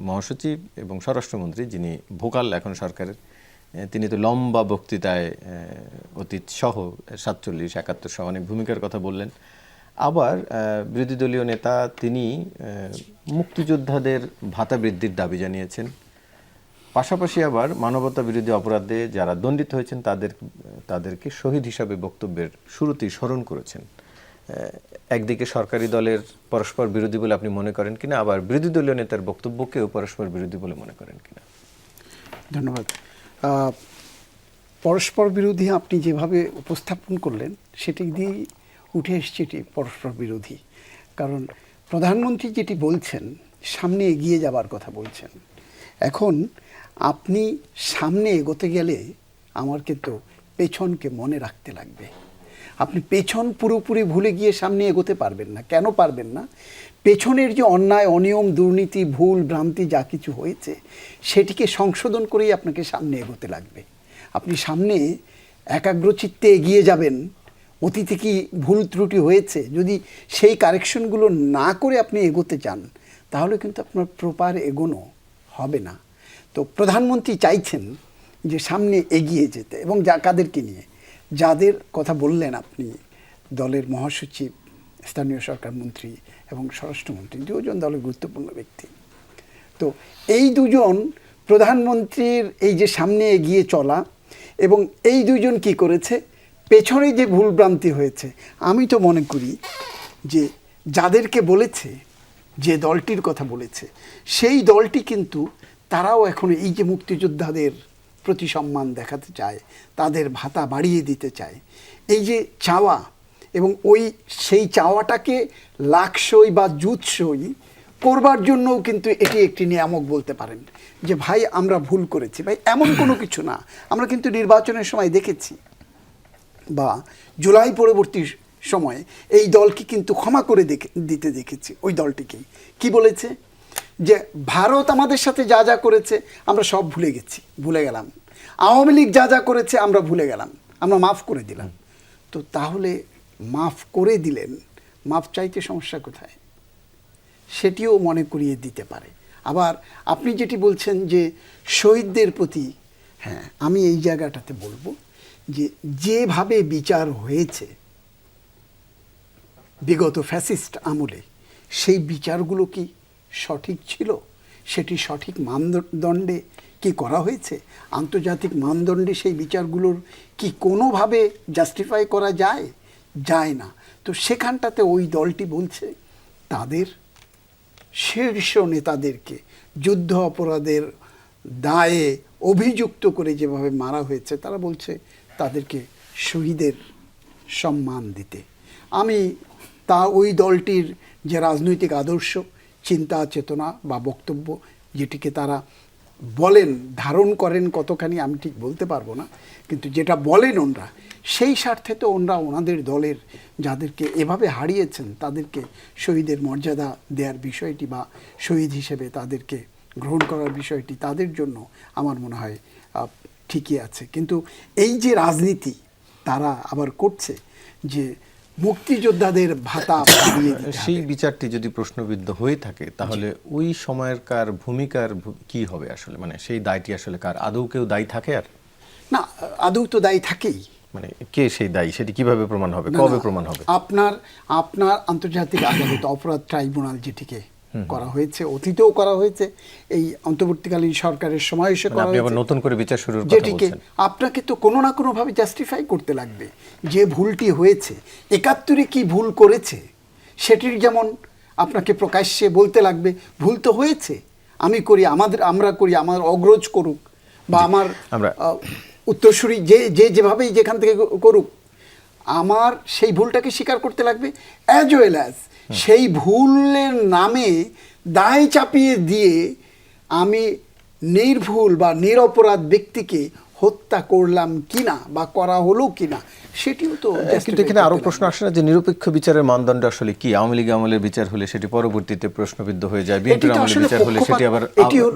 মহাসচিব এবং স্বরাষ্ট্রমন্ত্রী, যিনি ভোকাল এখন সরকারের, তিনি তো লম্বা বক্তৃতায় অতীত সহ 47, 71 সহ অনেক ভূমিকার কথা বললেন। আবার বিরোধী দলীয় নেতা তিনি মুক্তিযোদ্ধাদের ভাতা বৃদ্ধির দাবি জানিয়েছেন, পাশাপাশি আবার মানবতা বিরোধী অপরাধে যারা দণ্ডিত হয়েছেন তাদেরকে শহীদ হিসাবে বক্তব্যের শুরুতেই স্মরণ করেছেন। একদিকে সরকারি দলের পরস্পর বিরোধী বলে আপনি মনে করেন কিনা, আবার বিরোধী দলীয় নেতার বক্তব্যকেও পরস্পর বিরোধী বলে মনে করেন কিনা? ধন্যবাদ। পরস্পর বিরোধী আপনি যেভাবে উপস্থাপন করলেন সেটি দিয়েই উঠে এসছে এটি পরস্পর বিরোধী। কারণ প্রধানমন্ত্রী যেটি বলছেন সামনে এগিয়ে যাবার কথা বলছেন। এখন আপনি সামনে এগোতে গেলে আমার কিন্তু পেছনকে মনে রাখতে লাগবে। আপনি পেছন পুরোপুরি ভুলে গিয়ে সামনে এগোতে পারবেন না। কেন পারবেন না? পেছনের যে অন্যায়, অনিয়ম, দুর্নীতি, ভুল ভ্রান্তি যা কিছু হয়েছে সেটিকে সংশোধন করেই আপনাকে সামনে এগোতে লাগবে। আপনি সামনে একাগ্রচিত্তে এগিয়ে যাবেন। অতীতে কি ভুল ত্রুটি হয়েছে, যদি সেই কারেকশনগুলো না করে আপনি এগোতে চান তাহলে কিন্তু আপনার প্রপার এগোনো হবে না। তো প্রধানমন্ত্রী চাইছেন যে সামনে এগিয়ে যেতে, এবং কাদেরকে নিয়ে, যাদের কথা বললেন আপনি, দলের মহাসচিব, স্থানীয় সরকার মন্ত্রী এবং স্বরাষ্ট্রমন্ত্রী, দুজন দলের গুরুত্বপূর্ণ ব্যক্তি। তো এই দুজন প্রধানমন্ত্রীর এই যে সামনে এগিয়ে চলা, এবং এই দুজন কি করেছে, পেছনে যে ভুলভ্রান্তি হয়েছে, আমি তো মনে করি যে যাদেরকে বলেছে যে দলটির কথা বলেছে, সেই দলটি কিন্তু তারাও এখন এই যে মুক্তিযোদ্ধাদের প্রতি সম্মান দেখাতে চায়, তাদের ভাতা বাড়িয়ে দিতে চায়, এই যে চাওয়া, এবং সেই চাওয়াটাকে লাখসই বা জুৎসই করবার জন্যও কিন্তু এটি একটি নিয়ামক বলতে পারেন, যে ভাই আমরা ভুল করেছি। ভাই এমন কোনো কিছু না, আমরা কিন্তু নির্বাচনের সময় দেখেছি বা জুলাই পরবর্তী সময়ে এই দলকে কিন্তু ক্ষমা করে দিতে দেখেছি। ওই দলটিকেই কি বলেছে, যে ভারত আমাদের সাথে যা যা করেছে আমরা সব ভুলে গেলাম, আওয়ামী লীগ যা যা করেছে আমরা ভুলে গেলাম, আমরা মাফ করে দিলাম। তো তাহলে মাফ করে দিলেন, মাফ চাইতে সমস্যা কোথায়? সেটিও মনে করিয়ে দিতে পারে। আবার আপনি যেটি বলছেন যে শহীদদের প্রতি, হ্যাঁ আমি এই জায়গাটাতে বলবো যে যেভাবে বিচার হয়েছে বিগত ফ্যাসিস্ট আমলে, সেই বিচারগুলো কি সঠিক ছিল? সেটি সঠিক মানদণ্ডে কি করা হয়েছে? আন্তর্জাতিক মানদণ্ডে সেই বিচারগুলোর কি কোনোভাবে জাস্টিফাই করা যায় না। তো সেখানটাতে ওই দলটি বলছে তাদের শীর্ষ নেতাদেরকে যুদ্ধ অপরাধের দায়ে অভিযুক্ত করে যেভাবে মারা হয়েছে, তারা বলছে তাদেরকে শহীদের সম্মান দিতে। আমি ওই দলটির যে রাজনৈতিক আদর্শ, চিন্তা চেতনা বা বক্তব্য যেটিকে তারা বলেন, ধারণ করেন কতখানি আমি ঠিক বলতে পারবো না, কিন্তু যেটা বলেন ওনরা, সেই স্বার্থে তো ওনাদের দলের যাদেরকে এভাবে হারিয়েছেন তাদেরকে শহীদের মর্যাদা দেওয়ার বিষয়টি বা শহীদ হিসেবে তাদেরকে গ্রহণ করার বিষয়টি তাদের জন্য আমার মনে হয় ঠিকই আছে। কিন্তু এই যে রাজনীতি তারা আবার করছে যে মুক্তিযোদ্ধাদের ভাতা বাড়িয়ে দিতে হবে, সেই বিচারটি যদি প্রশ্নবিদ্ধ হয়ে থাকে তাহলে ওই সময়কার ভূমিকার কি হবে আসলে? মানে সেই দায়টি আসলে কার? আদৌ কেউ দায়ী থাকে? আর না, আদৌ তো দায়ী থাকেই। মানে কে সেই দায়ী, সেটি কিভাবে প্রমাণ হবে, কবে প্রমাণ হবে? আপনার আন্তর্জাতিক আদালত অপরাধ ট্রাইব্যুনাল যেটিকে করা হয়েছে, অতীতেও করা হয়েছে, এই অন্তর্বর্তীকালীন সরকারের সময় এসে করা হয়েছে, নতুন করে বিচার শুরুর কথা যেটিকে বলছেন। আপনাকে তো কোনো না কোনো ভাবে জাস্টিফাই করতে লাগবে যে ভুলটি হয়েছে। ৭১ কি ভুল করেছে সেটির যেমন আপনাকে প্রকাশ্যে বলতে লাগবে ভুল তো হয়েছে, আমরা করি, আমার অগ্রজ করুক বা আমার উত্তরসূরি যেভাবেই যেখান থেকে করুক, আমার সেই ভুলটাকে স্বীকার করতে লাগবে, অ্যাজ ওয়েল অ্যাজ সেই ভুলের নামে দায় চাপিয়ে দিয়ে আমি নির্ভুল বা নিরপরাধ ব্যক্তিকে হত্যা করলাম কিনা বা করা হলো কিনা সেটিও তো। কিন্তু এখানে আরো প্রশ্ন আসে না যে নিরপেক্ষ বিচারের মানদণ্ড আসলে কি? আওয়ামী লীগ আমলের বিচার হলে সেটি পরবর্তীতে প্রশ্নবিদ্ধ হয়ে যায়, বিএনপির আমলের বিচার হলে সেটি আবার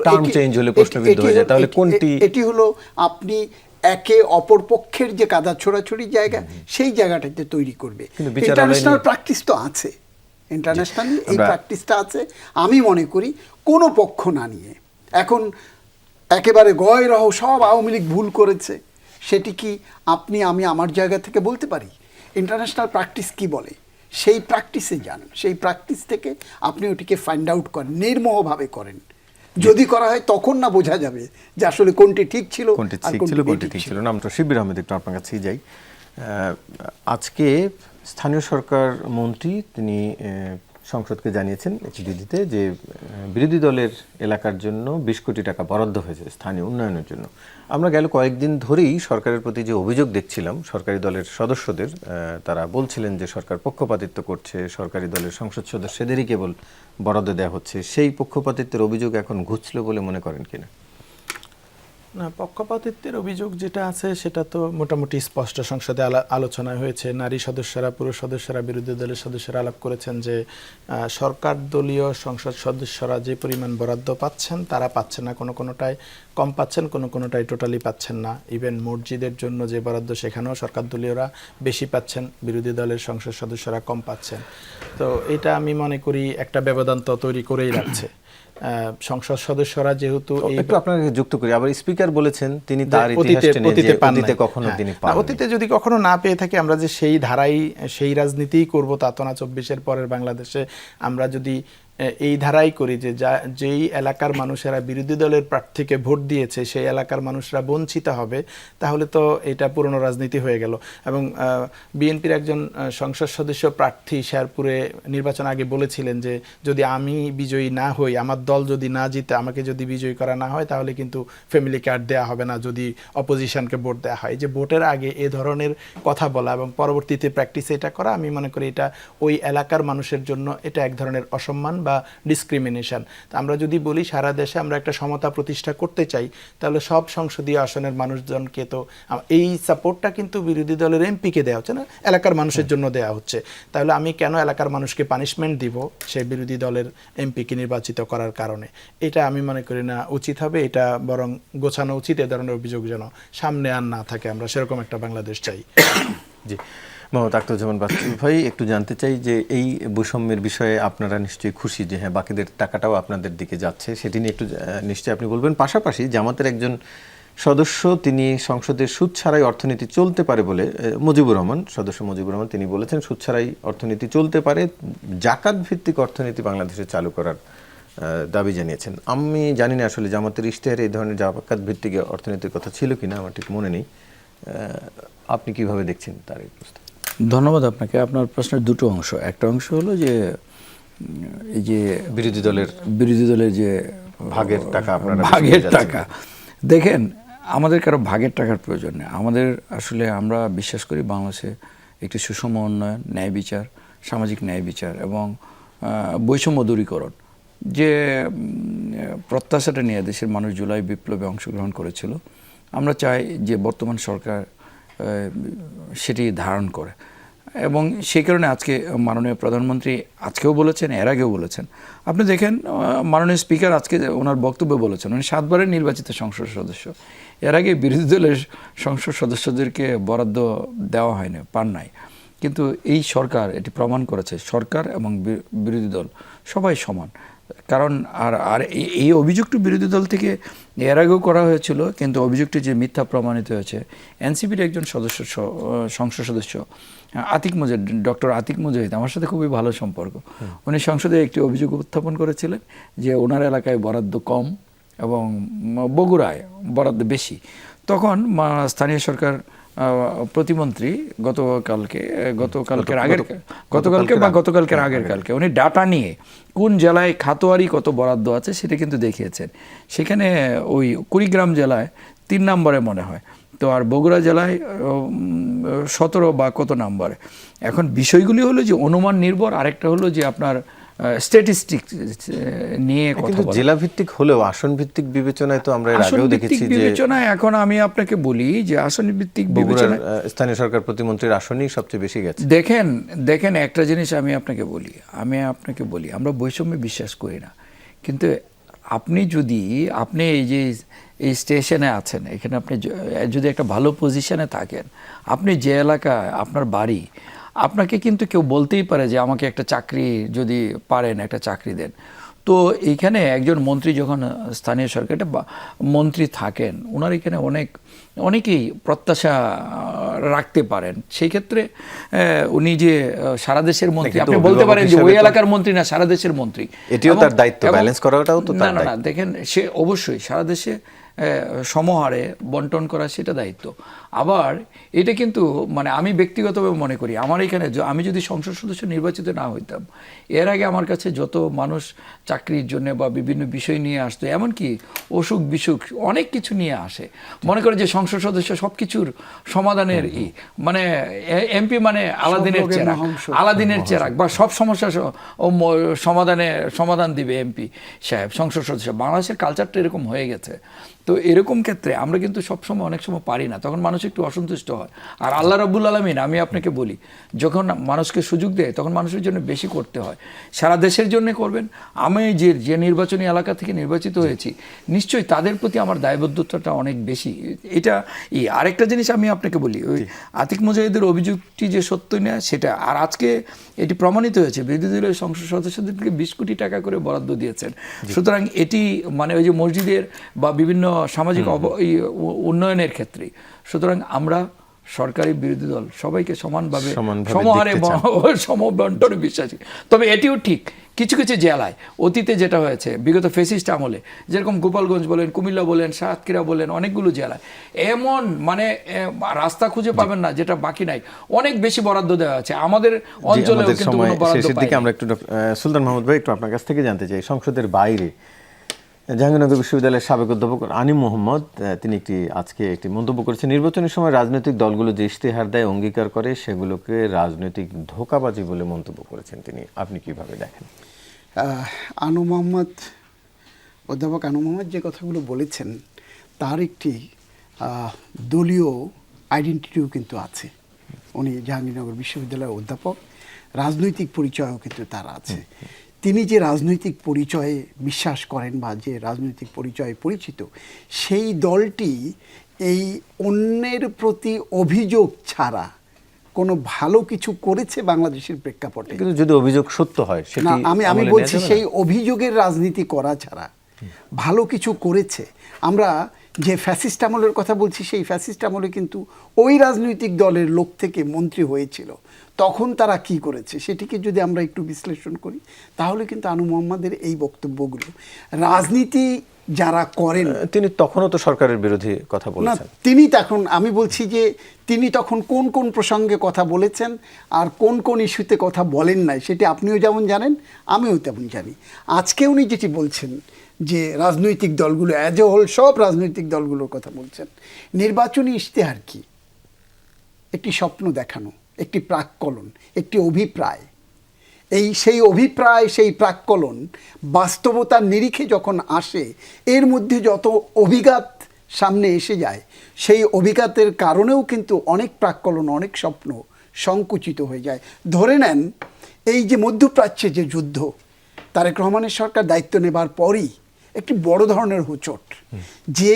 টার্ম চেঞ্জ হলে প্রশ্নবিদ্ধ হয়ে যায়, তাহলে কোনটি? এটি হলো আপনি একে অপর পক্ষের যে কাদা ছোড়াছড়ি জায়গা, সেই জায়গাটাতে তৈরি করবে। ইন্টারন্যাশনাল প্র্যাকটিস তো আছে, ইন্টারন্যাশনালি এই প্র্যাকটিসটা আছে। আমি মনে করি কোনো পক্ষ না নিয়ে এখন একেবারে গয়রহ সব আওয়ামী লীগ ভুল করেছে, সেটি কি আমি আমার জায়গা থেকে বলতে পারি? ইন্টারন্যাশনাল প্র্যাকটিস কি বলে সেই প্র্যাকটিসে যান, সেই প্র্যাকটিস থেকে আপনি ওটিকে ফাইন্ড আউট করেন, নির্মোহভাবে করেন। যদি করা হয় তখন না বোঝা যাবে যে আসলে কোনটি ঠিক ছিল, কোনটি ঠিক ছিল না। আমরা শিবির আহমেদ একটু আপনার কাছেই যাই। আজকে স্থানীয় সরকার মন্ত্রী তিনি সংসদকে জানিয়েছেন চিঠিতে যে বিরোধী দলের এলাকার জন্য ২০ কোটি টাকা বরাদ্দ হয়েছে স্থানীয় উন্নয়নের জন্য। আমরা গেল কয়েকদিন ধরেই সরকারের প্রতি যে অভিযোগ দেখছিলাম সরকারি দলের সদস্যদের, তারা বলছিলেন যে সরকার পক্ষপাতিত্ব করছে, সরকারি দলের সংসদ সদস্যদেরই কেবল বরাদ্দ দেওয়া হচ্ছে। সেই পক্ষপাতিত্বের অভিযোগ এখন ঘুচল বলে মনে করেন কিনা? না, পক্ষপাতিত্বের অভিযোগ যেটা আছে সেটা তো মোটামুটি স্পষ্ট সংসদে আলোচনায় হয়েছে। নারী সদস্যরা, পুরুষ সদস্যরা, বিরোধী দলের সদস্যরা আলাপ করেছেন যে সরকার দলীয় সংসদ সদস্যরা যে পরিমাণ বরাদ্দ পাচ্ছেন তারা পাচ্ছেন না, কোনোটায় কম পাচ্ছেন, কোনোটায় টোটালি পাচ্ছেন না। ইভেন মসজিদের জন্য যে বরাদ্দ সেখানেও সরকার দলীয়রা বেশি পাচ্ছেন, বিরোধী দলের সংসদ সদস্যরা কম পাচ্ছেন। তো এটা আমি মনে করি একটা ব্যবধান তো তৈরি করেই রাখছে। সংসদ সদস্যরা যেহেতু একটু আপনাকে যুক্ত করি, আবার স্পিকার বলেছেন তিনি তার অতীতে কখনো তিনি পান, অতীতে যদি কখনো না পেয়ে থাকি, আমরা যে সেই ধারাই সেই রাজনীতিই করব তা তো না। ২৪-এর পরের বাংলাদেশে আমরা যদি এই ধারাই করি যে যেই এলাকার মানুষেরা বিরোধী দলের প্রার্থীকে ভোট দিয়েছে সেই এলাকার মানুষরা বঞ্চিত হবে, তাহলে তো এটা পুরনো রাজনীতি হয়ে গেল। এবং বিএনপির একজন সংসদ সদস্য প্রার্থী শেরপুরে নির্বাচন আগে বলেছিলেন যে যদি আমি বিজয়ী না হই, আমার দল যদি না জিতে, আমাকে যদি বিজয়ী করা না হয়, তাহলে কিন্তু ফ্যামিলি কার্ড দেওয়া হবে না যদি অপোজিশনকে ভোট দেওয়া হয়। যে ভোটের আগে এ ধরনের কথা বলা এবং পরবর্তীতে প্র্যাকটিসে এটা করা, আমি মনে করি এটা ওই এলাকার মানুষের জন্য এটা এক ধরনের অসম্মান বা ডিসক্রিমিনেশন। আমরা যদি বলি সারা দেশে আমরা একটা সমতা প্রতিষ্ঠা করতে চাই, তাহলে সব সংসদীয় আসনের মানুষজনকে তো এই সাপোর্টটা কিন্তু বিরোধী দলের এমপিকে দেওয়া হচ্ছে না, এলাকার মানুষের জন্য দেওয়া হচ্ছে। তাহলে আমি কেন এলাকার মানুষকে পানিশমেন্ট দিব সেই বিরোধী দলের এমপিকে নির্বাচিত করার কারণে? এটা আমি মনে করি না উচিত হবে। এটা বরং গোছানো উচিত, এ ধরনের অভিযোগ যেন সামনে আর না থাকে। আমরা সেরকম একটা বাংলাদেশ চাই। জি, মোহাম্মদ আখতারুজ্জামান বাচ্চু ভাই, একটু জানতে চাই যে এই বৈষম্যের বিষয়ে আপনারা নিশ্চয়ই খুশি যে হ্যাঁ বাকিদের টাকাটাও আপনাদের দিকে যাচ্ছে, সেটি নিয়ে একটু নিশ্চয়ই আপনি বলবেন। পাশাপাশি জামাতের একজন সদস্য তিনি সংসদের সুদ ছাড়াই অর্থনীতি চলতে পারে বলে, সদস্য মুজিবুর রহমান তিনি বলেছেন সুদ ছাড়াই অর্থনীতি চলতে পারে, জাকাত ভিত্তিক অর্থনীতি বাংলাদেশে চালু করার দাবি জানিয়েছেন। আমি জানি না আসলে জামাতের ইশতেহারে এই ধরনের জাকাত ভিত্তিক অর্থনীতির কথা ছিল কিনা, আমার ঠিক মনে নেই। আপনি কিভাবে দেখছেন তার এই প্রস্তাব? ধন্যবাদ আপনাকে। আপনার প্রশ্নের দুটো অংশ। একটা অংশ হলো যে এই যে বিরোধী দলের যে ভাগের টাকা, টাকা, দেখেন আমাদের কারো ভাগের টাকার প্রয়োজন নেই। আমাদের আসলে আমরা বিশ্বাস করি বাংলাদেশে একটি সুষম উন্নয়ন, ন্যায় বিচার, সামাজিক ন্যায় বিচার এবং বৈষম্য দূরীকরণ যে প্রত্যাশাটা নিয়ে দেশের মানুষ জুলাই বিপ্লবে অংশগ্রহণ করেছিল, আমরা চাই যে বর্তমান সরকার সেটি ধারণ করে। এবং সেই কারণে আজকে মাননীয় প্রধানমন্ত্রী আজকেও বলেছেন, এর আগেও বলেছেন। আপনি দেখেন মাননীয় স্পিকার আজকে ওনার বক্তব্যে বলেছেন উনি 7 বারের নির্বাচিত সংসদ সদস্য। এর আগে বিরোধী দলের সংসদ সদস্যদেরকে বরাদ্দ দেওয়া হয়নি, পান নাই। কিন্তু এই সরকার এটি প্রমাণ করেছে সরকার এবং বিরোধী দল সবাই সমান। কারণ আর এই অভিযোগটি বিরোধী দল থেকে এর আগেও করা হয়েছিল, কিন্তু অভিযোগটি যে মিথ্যা প্রমাণিত হয়েছে। এনসিপির একজন সংসদ সদস্য ডক্টর আতিক মুজাহিদ, আমার সাথে খুবই ভালো সম্পর্ক। উনি সংসদে একটি অভিযোগ উত্থাপন করেছিলেন যে ওনার এলাকায় বরাদ্দ কম এবং বগুড়ায় বরাদ্দ বেশি। তখন স্থানীয় সরকার প্রতিমন্ত্রী গতকালকের আগের কালকে উনি ডাটা নিয়ে কোন জেলায় খাতোয়ারি কত বরাদ্দ আছে সেটা কিন্তু দেখিয়েছেন। সেখানে ওই কুড়িগ্রাম জেলায় 3 নম্বরে মনে হয়, তো আর বগুড়া জেলায় 17 বা কত নম্বরে। এখন বিষয়গুলি হলো যে অনুমান নির্ভর, আরেকটা হলো যে আপনার স্ট্যাটিস্টিক নিয়ে কথা বলা। জেলা ভিত্তিক হলেও আসন ভিত্তিক বিবেচনায় তো আমরা এর আগেও দেখেছি যে বিবেচনায়, এখন আমি আপনাকে বলি যে আসন ভিত্তিক বিবেচনায় স্থানীয় সরকার প্রতিমন্ত্রীর আসনই সবচেয়ে বেশি গেছে। দেখেন একটা জিনিস আমি আপনাকে বলি আমরা বৈষম্যে বিশ্বাস করি না, কিন্তু আপনি এই স্টেশনে আছেন, এখানে আপনি যদি একটা ভালো পজিশনে থাকেন, আপনি যে এলাকায় আপনার বাড়ি, আপনাকে কিন্তু কেউ বলতেই পারে যে আমাকে একটা চাকরি যদি পারেন একটা চাকরি দেন। তো এইখানে একজন মন্ত্রী যখন স্থানীয় সরকারে মন্ত্রী থাকেন, ওনার এখানে অনেকেই প্রত্যাশা রাখতে পারেন। সেই ক্ষেত্রে উনি যে সারা দেশের মন্ত্রী, আপনি বলতে পারেন যে ওই এলাকার মন্ত্রী না, সারা দেশের মন্ত্রী, এটিও তার দায়িত্ব, ব্যালেন্স করাটাও তো তার দায়িত্ব। না, দেখেন সে অবশ্যই সারা দেশে সমহারে বন্টন করা সেটা দায়িত্ব। আবার এটা কিন্তু মানে আমি ব্যক্তিগতভাবে মনে করি আমার এখানে আমি যদি সংসদ সদস্য নির্বাচিত না হইতাম, এর আগে আমার কাছে যত মানুষ চাকরির জন্য বা বিভিন্ন বিষয় নিয়ে আসতো, এমনকি অসুখ বিসুখ অনেক কিছু নিয়ে আসে, মনে করে যে সংসদ সদস্য সব কিছুর সমাধানের মানে এমপি মানে আলাদিনের চেরাগ বা সব সমস্যা সমাধান দিবে এমপি সাহেব, সংসদ সদস্য। বাংলাদেশের কালচারটা এরকম হয়ে গেছে। তো এরকম ক্ষেত্রে আমরা কিন্তু সবসময় অনেক সময় পারি না, তখন মানুষ একটু অসন্তুষ্ট হয়। আর আল্লাহ রাব্বুল আলামিন, আমি আপনাকে বলি, যখন মানুষকে সুযোগ দেয় তখন মানুষের জন্য বেশি করতে হয়। সারা দেশের জন্য করবেন। আমি যে নির্বাচনী এলাকা থেকে নির্বাচিত হয়েছি, নিশ্চয়ই তাদের প্রতি আমার দায়বদ্ধতাটা অনেক বেশি। এটা আরেকটা জিনিস আমি আপনাকে বলি, ওই আতিক মুজাহিদের অভিযোগটি যে সত্য না সেটা, আর আজকে এটি প্রমাণিত হয়েছে বিরোধী দলের সংসদ সদস্যদেরকে 20 কোটি টাকা করে বরাদ্দ দিয়েছেন। সুতরাং এটি মানে ওই যে মসজিদের বা বিভিন্ন সামাজিক উন্নয়নের ক্ষেত্রে। সুতরাং আমরা সরকারি বিরোধী দল সবাইকে সমানভাবে সমহারে সমবন্টনে বিশ্বাসী। তবে এটিও ঠিক কিছু কিছু জেলায় অতীতে যেটা হয়েছে বিগত ফেসিস্ট আমলে, যেরকম গোপালগঞ্জ বলেন, কুমিল্লা বলেন, সাতক্ষীরা বলেন, অনেকগুলো জেলায় এমন মানে রাস্তা খুঁজে পাবেন না যেটা বাকি নাই, অনেক বেশি বরাদ্দ দেওয়া আছে। আমাদের অঞ্চলেও আমাদের কিন্তু সময় কোনো বরাদ্দ শেষের পাই দিকে আমরা একটু সুলতান মাহমুদ ভাই একটু আপনার কাছ থেকে জানতে চাই, সংসদের বাইরে জাহাঙ্গীরনগর বিশ্ববিদ্যালয়ের সাবেক অধ্যাপক আনিম মোহাম্মদ তিনি আজকে একটি মন্তব্য করেছেন, নির্বাচনের সময় রাজনৈতিক দলগুলো যে ইশতেহার দেয়, অঙ্গীকার করে, সেগুলোকে রাজনৈতিক ধোঁকাবাজি বলে মন্তব্য করেছেন তিনি। আপনি কিভাবে দেখেন? আনু মোহাম্মদ, অধ্যাপক আনু মোহাম্মদ যে কথাগুলো বলেছেন তার একটি দলীয় আইডেন্টিটিও কিন্তু আছে। উনি জাহাঙ্গীরনগর বিশ্ববিদ্যালয়ের অধ্যাপক, রাজনৈতিক পরিচয়ও কিন্তু তার আছে। তিনি যে রাজনৈতিক পরিচয়ে বিশ্বাস করেন বা যে রাজনৈতিক পরিচয়ে পরিচিত, সেই দলটি এই অন্যের প্রতি অভিযোগ ছাড়া কোনো ভালো কিছু করেছে বাংলাদেশের প্রেক্ষাপটে? কিন্তু যদি অভিযোগ সত্য হয় না, সেটি আমি আমলে বলছি নেওয়া যাবে না? সেই অভিযোগের রাজনীতি করা ছাড়া ভালো কিছু করেছে। আমরা যে ফ্যাসিস্ট আমলের কথা বলছি, সেই ফ্যাসিস্ট আমলে কিন্তু ওই রাজনৈতিক দলের লোক থেকে মন্ত্রী হয়েছিল, তখন তারা কি করেছে সেটিকে যদি আমরা একটু বিশ্লেষণ করি, তাহলে কিন্তু আনু মোহাম্মদের এই বক্তব্যগুলো রাজনীতি যারা করেন, তিনি তখনও তো সরকারের বিরোধী কথা না বলেছেন। তিনি তখন, আমি বলছি যে তিনি তখন কোন কোন প্রসঙ্গে কথা বলেছেন আর কোন কোন ইস্যুতে কথা বলেন নাই, সেটি আপনিও যেমন জানেন, আমিও তেমন জানি। আজকে উনি যেটি বলছেন যে রাজনৈতিক দলগুলো অ্যাজ এ হোল, সব রাজনৈতিক দলগুলোর কথা বলছেন, নির্বাচনী ইশতেহার কি? একটি স্বপ্ন দেখানো, একটি প্রাক্কলন, একটি অভিপ্রায়। সেই অভিপ্রায়, সেই প্রাক্কলন বাস্তবতার নিরিখে যখন আসে, এর মধ্যে যত অভিঘাত সামনে এসে যায়, সেই অভিঘাতের কারণেও কিন্তু অনেক প্রাক্কলন, অনেক স্বপ্ন সংকুচিত হয়ে যায়। ধরে নেন এই যে মধ্যপ্রাচ্যে যে যুদ্ধ, তারেক রহমানের সরকার দায়িত্ব নেবার পরই একটি বড় ধরনের হোঁচট, যে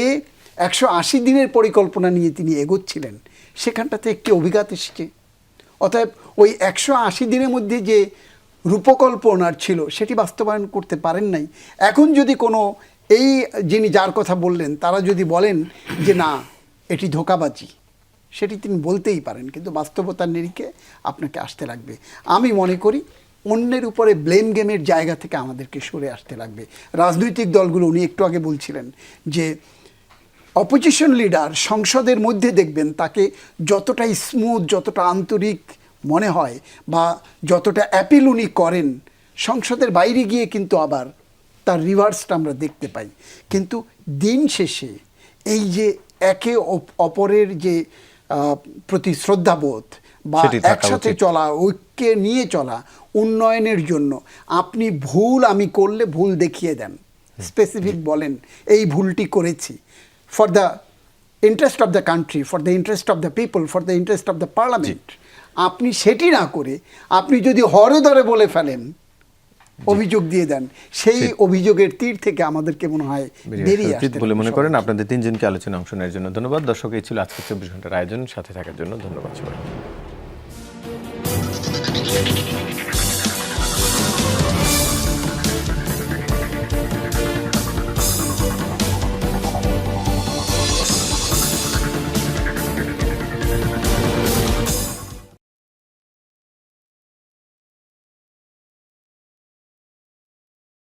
180 দিনের পরিকল্পনা নিয়ে তিনি এগোচ্ছিলেন, সেখানটাতে একটি অভিঘাত এসেছে। অতএব ওই 180 দিনের মধ্যে যে রূপকল্পনার ছিল, সেটি বাস্তবায়ন করতে পারেন নাই। এখন যদি কোনো এই যিনি যার কথা বললেন, তারা যদি বলেন যে না এটি ধোঁকাবাজি, সেটি তিনি বলতেই পারেন, কিন্তু বাস্তবতার নিরিখে আপনাকে আসতে লাগবে। আমি মনে করি অন্যের উপরে ব্লেম গেমের জায়গা থেকে আমাদেরকে সরে আসতে লাগবে। রাজনৈতিক দলগুলো, উনি একটু আগে বলছিলেন যে অপোজিশন লিডার সংসদের মধ্যে দেখবেন তাকে যতটা স্মুথ, যতটা আন্তরিক মনে হয় বা যতটা অ্যাপিল উনি করেন, সংসদের বাইরে গিয়ে কিন্তু আবার তার রিভার্সটা আমরা দেখতে পাই। কিন্তু দিন শেষে এই যে একে অপরের যে প্রতি শ্রদ্ধাবোধ বা সেটি থাকা একসাথে উচিত। চলা, ঐক্যে নিয়ে চলা, উন্নয়নের জন্য আপনি ভুল আমি করলে ভুল দেখিয়ে দেন, স্পেসিফিক বলেন এই ভুলটি করেছি, for the interest of the country, for the interest of the people, for the interest of the parliament. আপনি সেটি না করে আপনি যদি হরে ধরে বলে ফেলেন, অভিযোগ দিয়ে দেন, সেই অভিযোগের তীর থেকে আমাদেরকে মনে হয় বেরিয়ে উচিত আসতে বলে হবে মনে করেন। সবাইকে। আপনাদের তিনজনকে আলোচনা অংশ নেওয়ার জন্য ধন্যবাদ। দর্শক, এই ছিল আজকে 24 ঘন্টার আয়োজন, সাথে থাকার জন্য ধন্যবাদ সবাই।